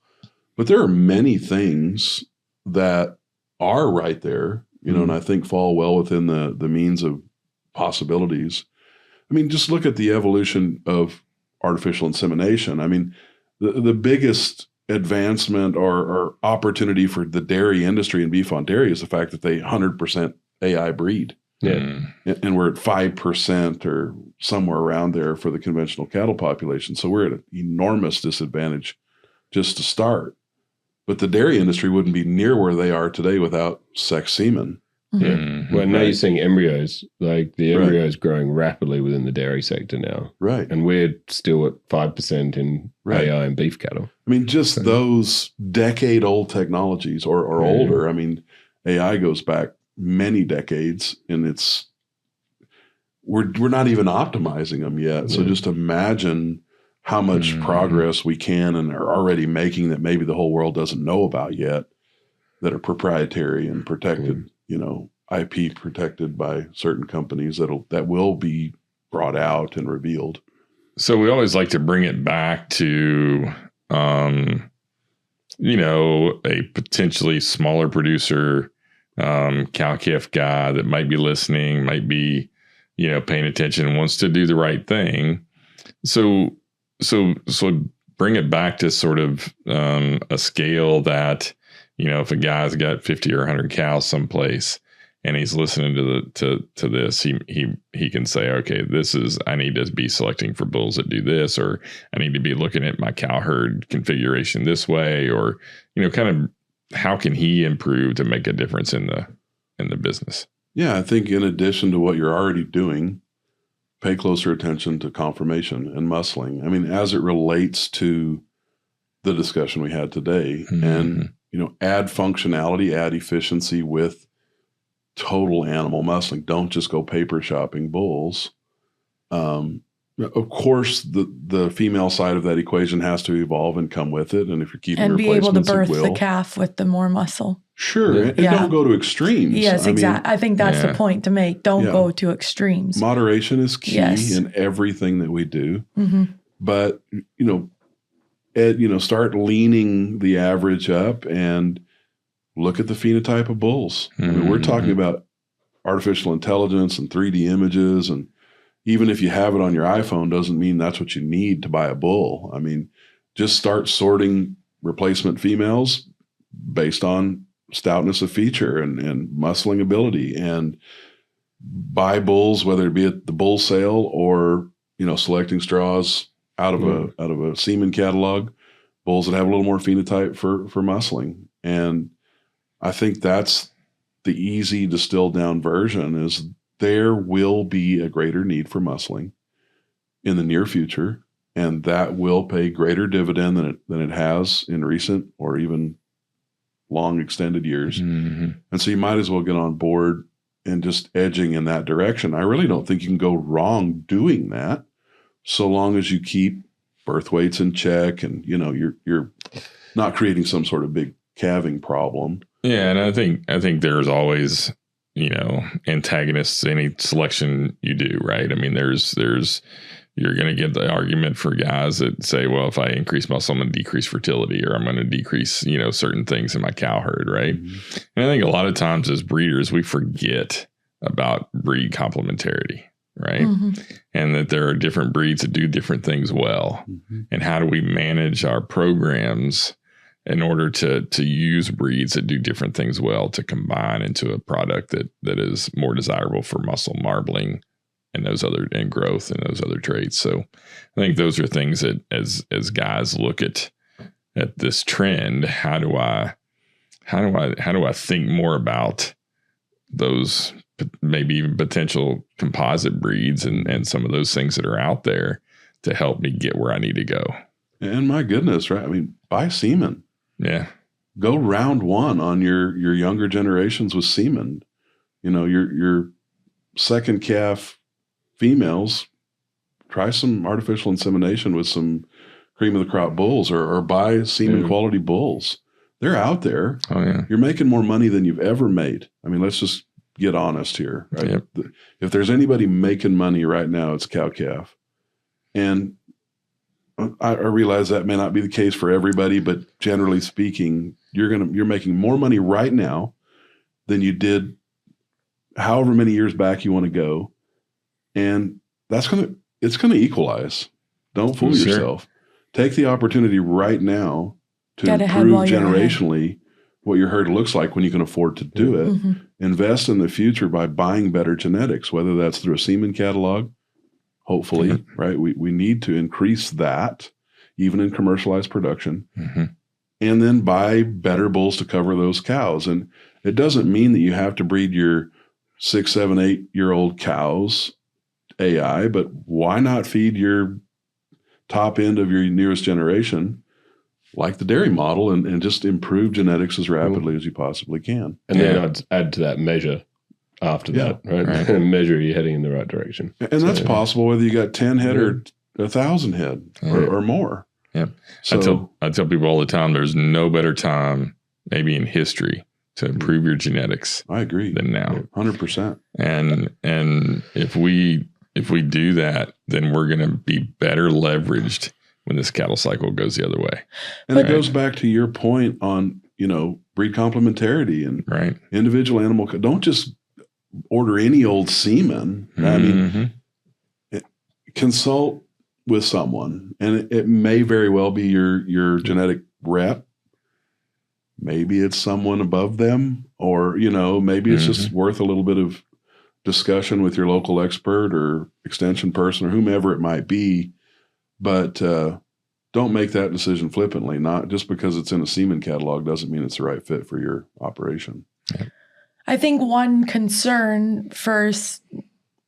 [SPEAKER 1] But there are many things that are right there, and I think fall well within the means of possibilities. I mean, just look at the evolution of artificial insemination. I mean, the biggest advancement or opportunity for the dairy industry and beef on dairy is the fact that they 100% AI breed.
[SPEAKER 4] Yeah.
[SPEAKER 1] And we're at 5% or somewhere around there for the conventional cattle population. So we're at an enormous disadvantage just to start. But the dairy industry wouldn't be near where they are today without sex semen.
[SPEAKER 4] Yeah. Well, now you're seeing embryos. Like the embryos growing rapidly within the dairy sector now.
[SPEAKER 1] Right.
[SPEAKER 4] And we're still at 5% in AI and beef cattle.
[SPEAKER 1] I mean, just those decade-old technologies or older. I mean, AI goes back many decades, and we're not even optimizing them yet. So just imagine how much progress we can and are already making that maybe the whole world doesn't know about yet, that are proprietary and protected, IP protected by certain companies that will be brought out and revealed.
[SPEAKER 2] So we always like to bring it back to, a potentially smaller producer, cow-calf guy that might be listening, might be, paying attention and wants to do the right thing. So bring it back to sort of a scale that, if a guy's got 50 or 100 cows someplace and he's listening to this, he can say, okay, I need to be selecting for bulls that do this, or I need to be looking at my cow herd configuration this way, or, kind of how can he improve to make a difference in the business?
[SPEAKER 1] Yeah, I think in addition to what you're already doing, pay closer attention to conformation and muscling. I mean, as it relates to the discussion we had today, and, add functionality, add efficiency with total animal muscling. Don't just go paper shopping bulls. Of course, the female side of that equation has to evolve and come with it. And if you're keeping
[SPEAKER 3] and be able to
[SPEAKER 1] replacements,
[SPEAKER 3] birth the calf with the more muscle.
[SPEAKER 1] Sure. And don't go to extremes.
[SPEAKER 3] Yes, exactly. I think that's the point to make. Don't go to extremes.
[SPEAKER 1] Moderation is key in everything that we do. But, start leaning the average up and look at the phenotype of bulls. I mean, we're talking about artificial intelligence and 3D images. And even if you have it on your iPhone, doesn't mean that's what you need to buy a bull. I mean, just start sorting replacement females based on stoutness of feature and muscling ability, and buy bulls, whether it be at the bull sale or, selecting straws out of a semen catalog, bulls that have a little more phenotype for muscling. And I think that's the easy distilled down version, is there will be a greater need for muscling in the near future, and that will pay greater dividend than it has in recent or even long extended years. And so you might as well get on board and just edging in that direction. I really don't think you can go wrong doing that, so long as you keep birth weights in check and, you're not creating some sort of big calving problem.
[SPEAKER 2] Yeah, and I think there's always, antagonists to any selection you do, right? I mean, there's you're going to get the argument for guys that say, well, if I increase muscle, I'm going to decrease fertility, or I'm going to decrease, certain things in my cow herd, right? And I think a lot of times as breeders, we forget about breed complementarity, right? And that there are different breeds that do different things well. And how do we manage our programs in order to use breeds that do different things well to combine into a product that is more desirable for muscle marbling and growth and those other traits. So I think those are things that as guys look at this trend, how do I think more about those maybe even potential composite breeds and some of those things that are out there to help me get where I need to go.
[SPEAKER 1] And my goodness, right? I mean, buy semen.
[SPEAKER 2] Yeah.
[SPEAKER 1] Go round one on your younger generations with semen. Your second calf females, try some artificial insemination with some cream of the crop bulls, or buy semen quality bulls. They're out there.
[SPEAKER 2] Oh yeah.
[SPEAKER 1] You're making more money than you've ever made. I mean, let's just get honest here. Right?
[SPEAKER 2] Yep.
[SPEAKER 1] If there's anybody making money right now, it's cow calf. And I realize that may not be the case for everybody, but generally speaking, you're making more money right now than you did however many years back you want to go. And it's going to equalize. Don't fool yourself. Take the opportunity right now to improve generationally what your herd looks like when you can afford to do it. Invest in the future by buying better genetics, whether that's through a semen catalog, hopefully, right? We need to increase that even in commercialized production, and then buy better bulls to cover those cows. And it doesn't mean that you have to breed your 6, 7, 8-year-old cows AI, but why not feed your top end of your newest generation like the dairy model and just improve genetics as rapidly as you possibly can.
[SPEAKER 4] And then I'd add to that measure after that, right? Measure you're heading in the right direction.
[SPEAKER 1] And that's possible whether you got 10 head or 1,000 head or more.
[SPEAKER 2] Yeah.
[SPEAKER 1] So
[SPEAKER 2] I tell people all the time, there's no better time maybe in history to improve your genetics.
[SPEAKER 1] I agree.
[SPEAKER 2] Than now.
[SPEAKER 1] 100%.
[SPEAKER 2] And if we do that, then we're going to be better leveraged when this cattle cycle goes the other way.
[SPEAKER 1] And it goes back to your point on, breed complementarity and individual animal. Don't just order any old semen. I mean, consult with someone, and it may very well be your genetic rep. Maybe it's someone above them, or, maybe it's just worth a little bit of discussion with your local expert or extension person or whomever it might be. But don't make that decision flippantly. Not just because it's in a semen catalog doesn't mean it's the right fit for your operation.
[SPEAKER 3] I think one concern for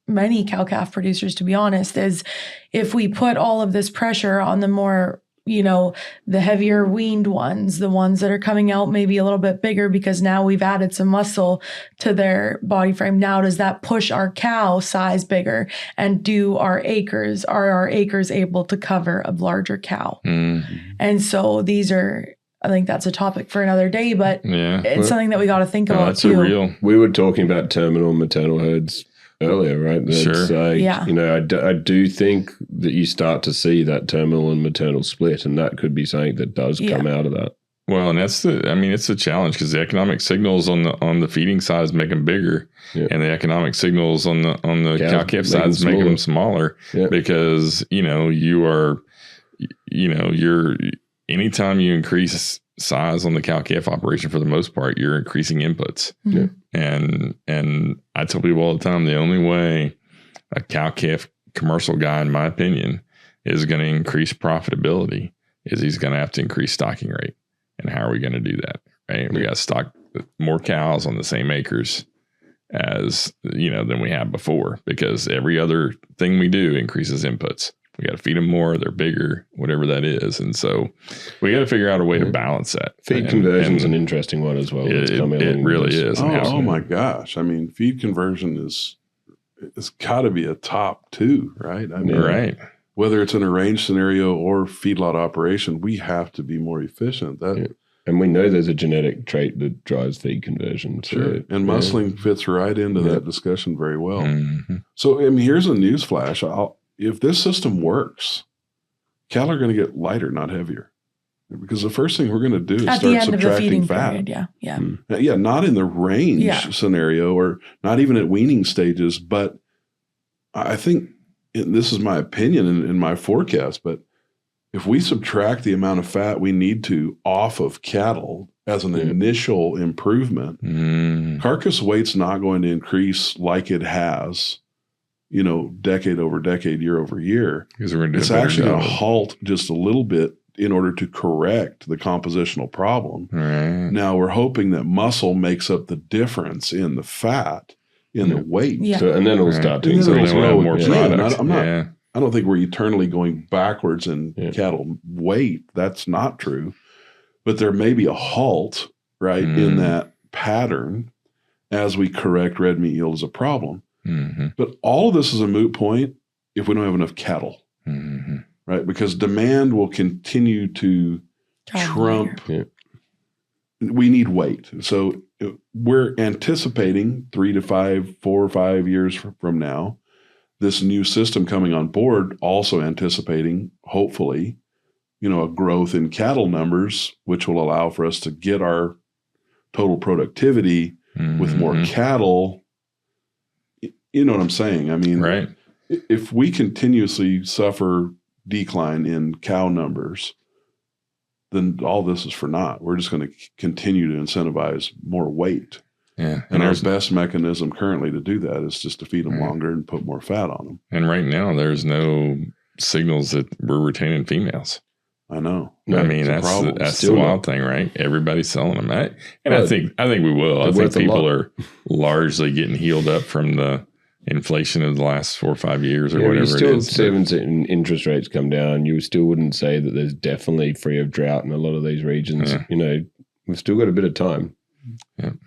[SPEAKER 3] many cow-calf producers, to be honest, is if we put all of this pressure on the more, the heavier weaned ones, the ones that are coming out maybe a little bit bigger because now we've added some muscle to their body frame. Now, does that push our cow size bigger? And are our acres able to cover a larger cow? And so I think that's a topic for another day, but it's something that we got to think about too.
[SPEAKER 4] We were talking about terminal and maternal herds earlier, right? I do think that you start to see that terminal and maternal split, and that could be something that does come out of that.
[SPEAKER 2] Well, and it's a challenge because the economic signals on the feeding side make them bigger, and the economic signals on the cow-calf side make them smaller because anytime you increase size on the cow-calf operation, for the most part, you're increasing inputs. And I tell people all the time, the only way a cow-calf commercial guy, in my opinion, is going to increase profitability is he's going to have to increase stocking rate. And how are we going to do that? Right? We got to stock more cows on the same acres as, than we had before, because every other thing we do increases inputs. We got to feed them more. They're bigger, whatever that is. And so we got to figure out a way to balance that.
[SPEAKER 4] Feed conversion is an interesting one as well.
[SPEAKER 2] It really is.
[SPEAKER 1] Oh my gosh. I mean, feed conversion it's got to be a top 2, right? I mean, whether it's in a range scenario or feedlot operation, we have to be more efficient.
[SPEAKER 4] And we know there's a genetic trait that drives feed conversion.
[SPEAKER 1] Sure. And muscling fits right into that discussion very well. So, here's a news flash. If this system works, cattle are going to get lighter, not heavier. Because the first thing we're going to do is start subtracting fat.
[SPEAKER 3] Period,
[SPEAKER 1] not in the range scenario or not even at weaning stages. But I think, and this is my opinion in my forecast, but if we subtract the amount of fat we need to off of cattle as an initial improvement, carcass weight's not going to increase like it has, decade over decade, year over year. It's actually going to halt just a little bit in order to correct the compositional problem. Now we're hoping that muscle makes up the difference in the fat, in the weight.
[SPEAKER 4] So, and then it'll start to increase
[SPEAKER 2] more products.
[SPEAKER 1] I don't think we're eternally going backwards in cattle weight. That's not true. But there may be a halt, in that pattern as we correct red meat yield as a problem. But all of this is a moot point if we don't have enough cattle, right? Because demand will continue to trump. We need weight. So we're anticipating 4 or 5 years from now, this new system coming on board, also anticipating, hopefully, a growth in cattle numbers, which will allow for us to get our total productivity with more cattle. You know what I'm saying? I mean, if we continuously suffer decline in cow numbers, then all this is for naught. We're just going to continue to incentivize more weight. And our best mechanism currently to do that is just to feed them longer and put more fat on them.
[SPEAKER 2] And right now, there's no signals that we're retaining females.
[SPEAKER 1] I know.
[SPEAKER 2] That's the wild thing, right? Everybody's selling them. I think we will. I think people are largely getting healed up from the inflation of the last 4 or 5 years or whatever it is.
[SPEAKER 4] Still, interest rates come down. You still wouldn't say that there's definitely free of drought in a lot of these regions. We've still got a bit of time.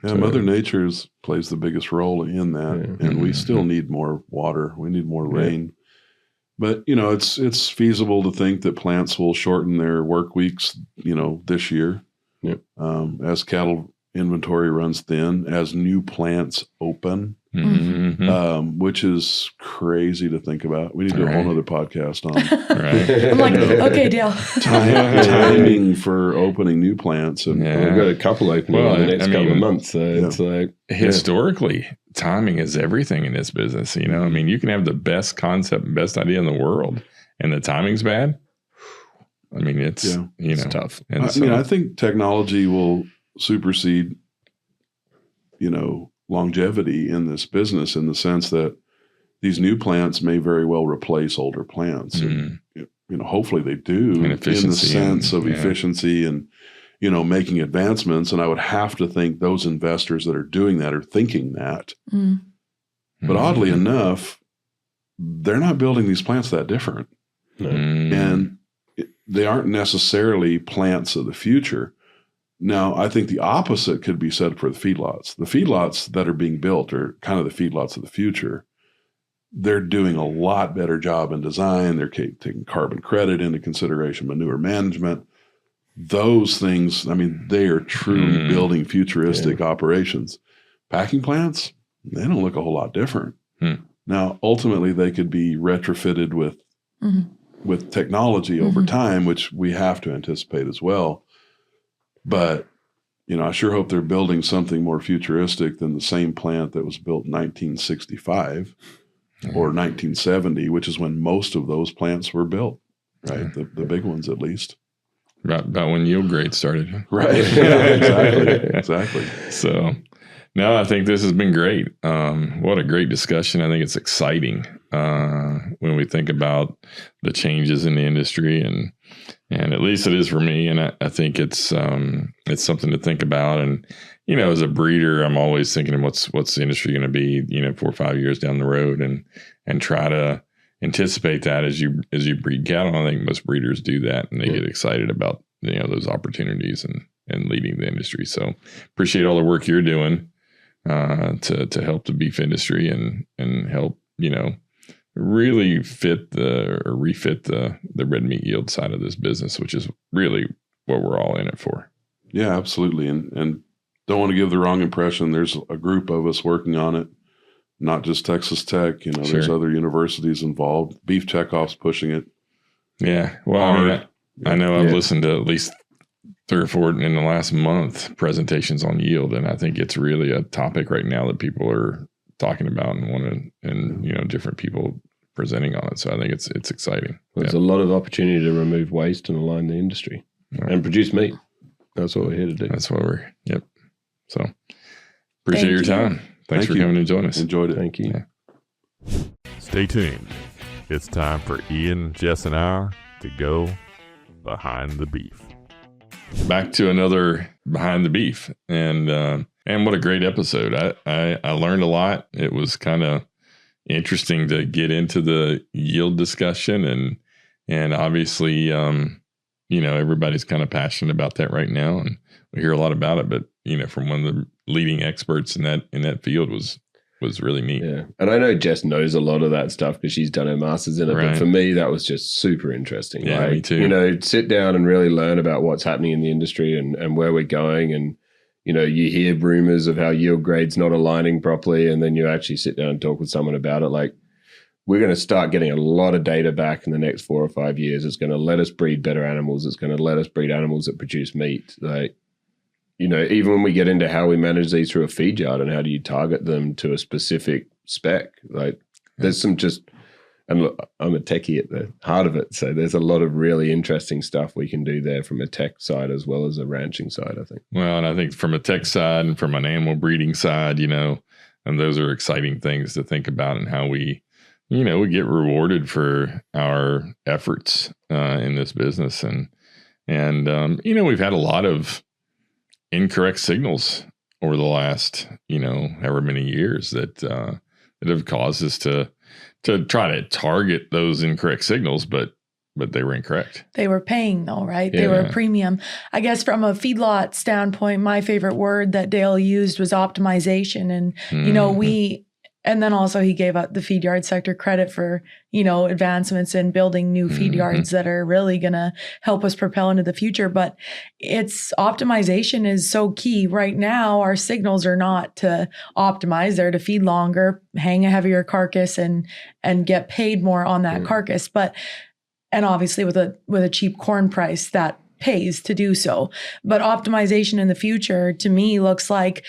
[SPEAKER 1] Mother Nature plays the biggest role in that, and we still need more water. We need more rain. But, it's feasible to think that plants will shorten their work weeks, this year.
[SPEAKER 4] Yep.
[SPEAKER 1] As cattle inventory runs thin, as new plants open, which is crazy to think about. We need to do a whole other podcast on
[SPEAKER 3] I'm like, okay, Dale.
[SPEAKER 1] timing for opening new plants. And
[SPEAKER 4] we've got a couple opening in the next couple of months. So it's like
[SPEAKER 2] historically, timing is everything in this business. You can have the best concept, best idea in the world, and the timing's bad. It's
[SPEAKER 4] tough.
[SPEAKER 1] And I think technology will supersede, longevity in this business, in the sense that these new plants may very well replace older plants. And, hopefully they do, in the sense of efficiency and, making advancements. And I would have to think those investors that are doing that are thinking that. But oddly enough, they're not building these plants that different. And they aren't necessarily plants of the future. Now, I think the opposite could be said for the feedlots. The feedlots that are being built are kind of the feedlots of the future. They're doing a lot better job in design. They're taking carbon credit into consideration, manure management. Those things, they are truly building futuristic operations. Packing plants, they don't look a whole lot different. Now, ultimately, they could be retrofitted with technology over time, which we have to anticipate as well. But, I sure hope they're building something more futuristic than the same plant that was built in 1965 or 1970, which is when most of those plants were built, right? The big ones, at least.
[SPEAKER 2] About when yield grade started.
[SPEAKER 1] Right. Exactly.
[SPEAKER 2] So, no, I think this has been great. What a great discussion. I think it's exciting when we think about the changes in the industry, and at least it is for me. And I think it's something to think about. And, as a breeder, I'm always thinking of what's the industry going to be, 4 or 5 years down the road, and try to anticipate that as you breed cattle. I think most breeders do that, and they get excited about, those opportunities and leading the industry. So appreciate all the work you're doing to help the beef industry and help, really refit the red meat yield side of this business, which is really what we're all in it for.
[SPEAKER 1] Yeah, absolutely. And don't want to give the wrong impression. There's a group of us working on it, not just Texas Tech. There's other universities involved. Beef Checkoff's pushing it.
[SPEAKER 2] Yeah. Well, I know I've listened to at least 3 or 4 in the last month presentations on yield, and I think it's really a topic right now that people are talking about and different people presenting on it. So I think it's exciting.
[SPEAKER 4] There's a lot of opportunity to remove waste and align the industry and produce meat. That's what we're here to do.
[SPEAKER 2] That's what yep. So appreciate your time. Thanks for coming to join us.
[SPEAKER 1] Enjoyed it.
[SPEAKER 4] Thank you.
[SPEAKER 2] Yeah.
[SPEAKER 10] Stay tuned. It's time for Ian, Jess, and I to go behind the beef.
[SPEAKER 2] Back to another Behind the Beef, and what a great episode. I learned a lot. It was kind of interesting to get into the yield discussion, and obviously everybody's kind of passionate about that right now, and we hear a lot about it, but from one of the leading experts in that field was really neat.
[SPEAKER 4] Yeah. And I know Jess knows a lot of that stuff because she's done her master's in it. Right. But for me, that was just super interesting.
[SPEAKER 2] Yeah, me too.
[SPEAKER 4] Sit down and really learn about what's happening in the industry and where we're going. And, you hear rumors of how yield grade's not aligning properly. And then you actually sit down and talk with someone about it. Like, we're going to start getting a lot of data back in the next 4 or 5 years. It's going to let us breed better animals. It's going to let us breed animals that produce meat. Like, even when we get into how we manage these through a feed yard and how do you target them to a specific spec, like there's some and look, I'm a techie at the heart of it. So there's a lot of really interesting stuff we can do there from a tech side as well as a ranching side, I think.
[SPEAKER 2] Well, and I think from a tech side and from an animal breeding side, and those are exciting things to think about, and how we get rewarded for our efforts in this business. And we've had a lot of incorrect signals over the last, however many years that have caused us to try to target those incorrect signals, but they were incorrect.
[SPEAKER 3] They were paying though, right?
[SPEAKER 2] Yeah.
[SPEAKER 3] They were a premium. I guess from a feedlot standpoint, my favorite word that Dale used was optimization. And, And then also he gave up the feed yard sector credit for, you know, advancements in building new feed yards that are really going to help us propel into the future. But it's optimization is so key. Right now, our signals are not to optimize. They're to feed longer, hang a heavier carcass and get paid more on that carcass. And obviously with a cheap corn price that pays to do so. But optimization in the future to me looks like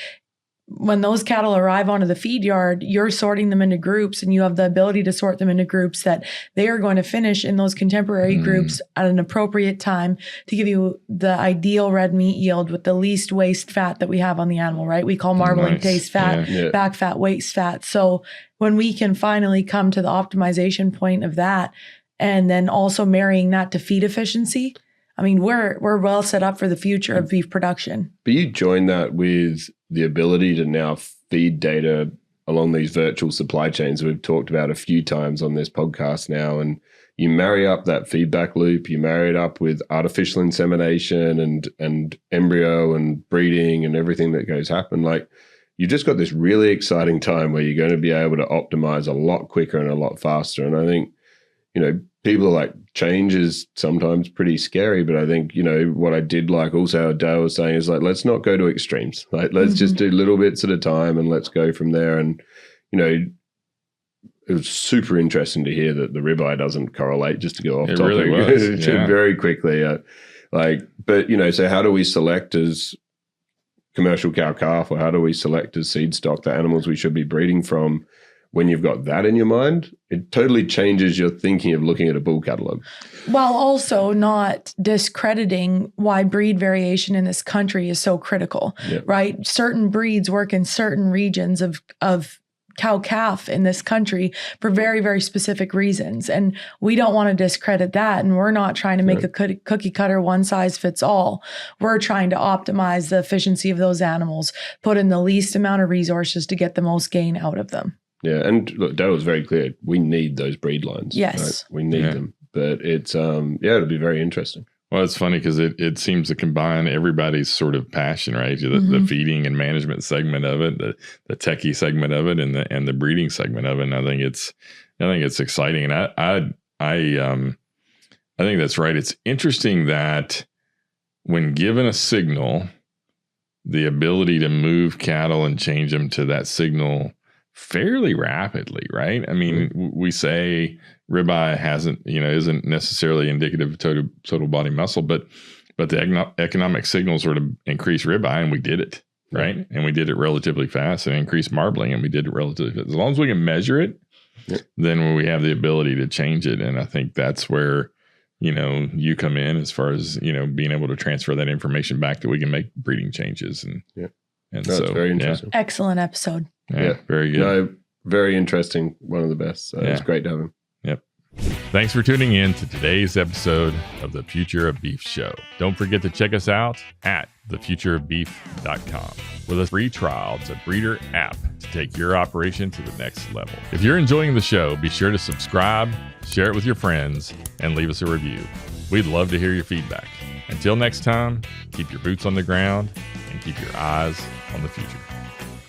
[SPEAKER 3] when those cattle arrive onto the feed yard, you're sorting them into groups and you have the ability to sort them into groups that they are going to finish in those contemporary groups at an appropriate time to give you the ideal red meat yield with the least waste fat that we have on the animal, right? We call marbling taste fat, back fat, waste fat. So when we can finally come to the optimization point of that, and then also marrying that to feed efficiency, I mean, we're well set up for the future of beef production.
[SPEAKER 4] But you join that with the ability to now feed data along these virtual supply chains we've talked about a few times on this podcast now, and you marry up that feedback loop, you marry it up with artificial insemination and embryo and breeding and everything that goes happen. Like, you've just got this really exciting time where you're going to be able to optimize a lot quicker and a lot faster. And I think, you know, people are like, change is sometimes pretty scary, but I think, you know, what I did like also what Dale was saying is like, let's not go to extremes. Like, let's just do little bits at a time and let's go from there. And, you know, it was super interesting to hear that the ribeye doesn't correlate, just to go off topic.
[SPEAKER 2] Really was. Yeah.
[SPEAKER 4] Very quickly. But, you know, so how do we select as commercial cow-calf, or how do we select as seed stock the animals we should be breeding from? When you've got that in your mind, it totally changes your thinking of looking at a bull catalog. While
[SPEAKER 3] also not discrediting why breed variation in this country is so critical, right? Certain breeds work in certain regions of cow-calf in this country for very, very specific reasons. And we don't want to discredit that. And we're not trying to make a cookie cutter, one size fits all. We're trying to optimize the efficiency of those animals, put in the least amount of resources to get the most gain out of them.
[SPEAKER 4] Yeah, and look, Dale was very clear. We need those breed lines.
[SPEAKER 3] Yes.
[SPEAKER 4] Right? We need them. But it's, it'll be very interesting.
[SPEAKER 2] Well, it's funny because it seems to combine everybody's sort of passion, right? The feeding and management segment of it, the techie segment of it, and the breeding segment of it. And I think it's exciting. And I think that's right. It's interesting that when given a signal, the ability to move cattle and change them to that signal fairly rapidly, right? I mean, we say ribeye isn't necessarily indicative of total body muscle, but the economic signals were to increase ribeye, and we did it, right? And we did it relatively fast, and increase marbling, and we did it relatively fast. As long as we can measure it, then we have the ability to change it. And I think that's where, you know, you come in as far as, you know, being able to transfer that information back that we can make breeding changes. And
[SPEAKER 4] so very interesting.
[SPEAKER 3] Excellent episode.
[SPEAKER 2] Yeah, very good.
[SPEAKER 4] No, very interesting. One of the best. So it's great to have him.
[SPEAKER 2] Yep. Thanks for tuning in to today's episode of the Future of Beef Show. Don't forget to check us out at thefutureofbeef.com with a free trial to Breedr app to take your operation to the next level. If you're enjoying the show, be sure to subscribe, share it with your friends, and leave us a review. We'd love to hear your feedback. Until next time, keep your boots on the ground and keep your eyes on the future.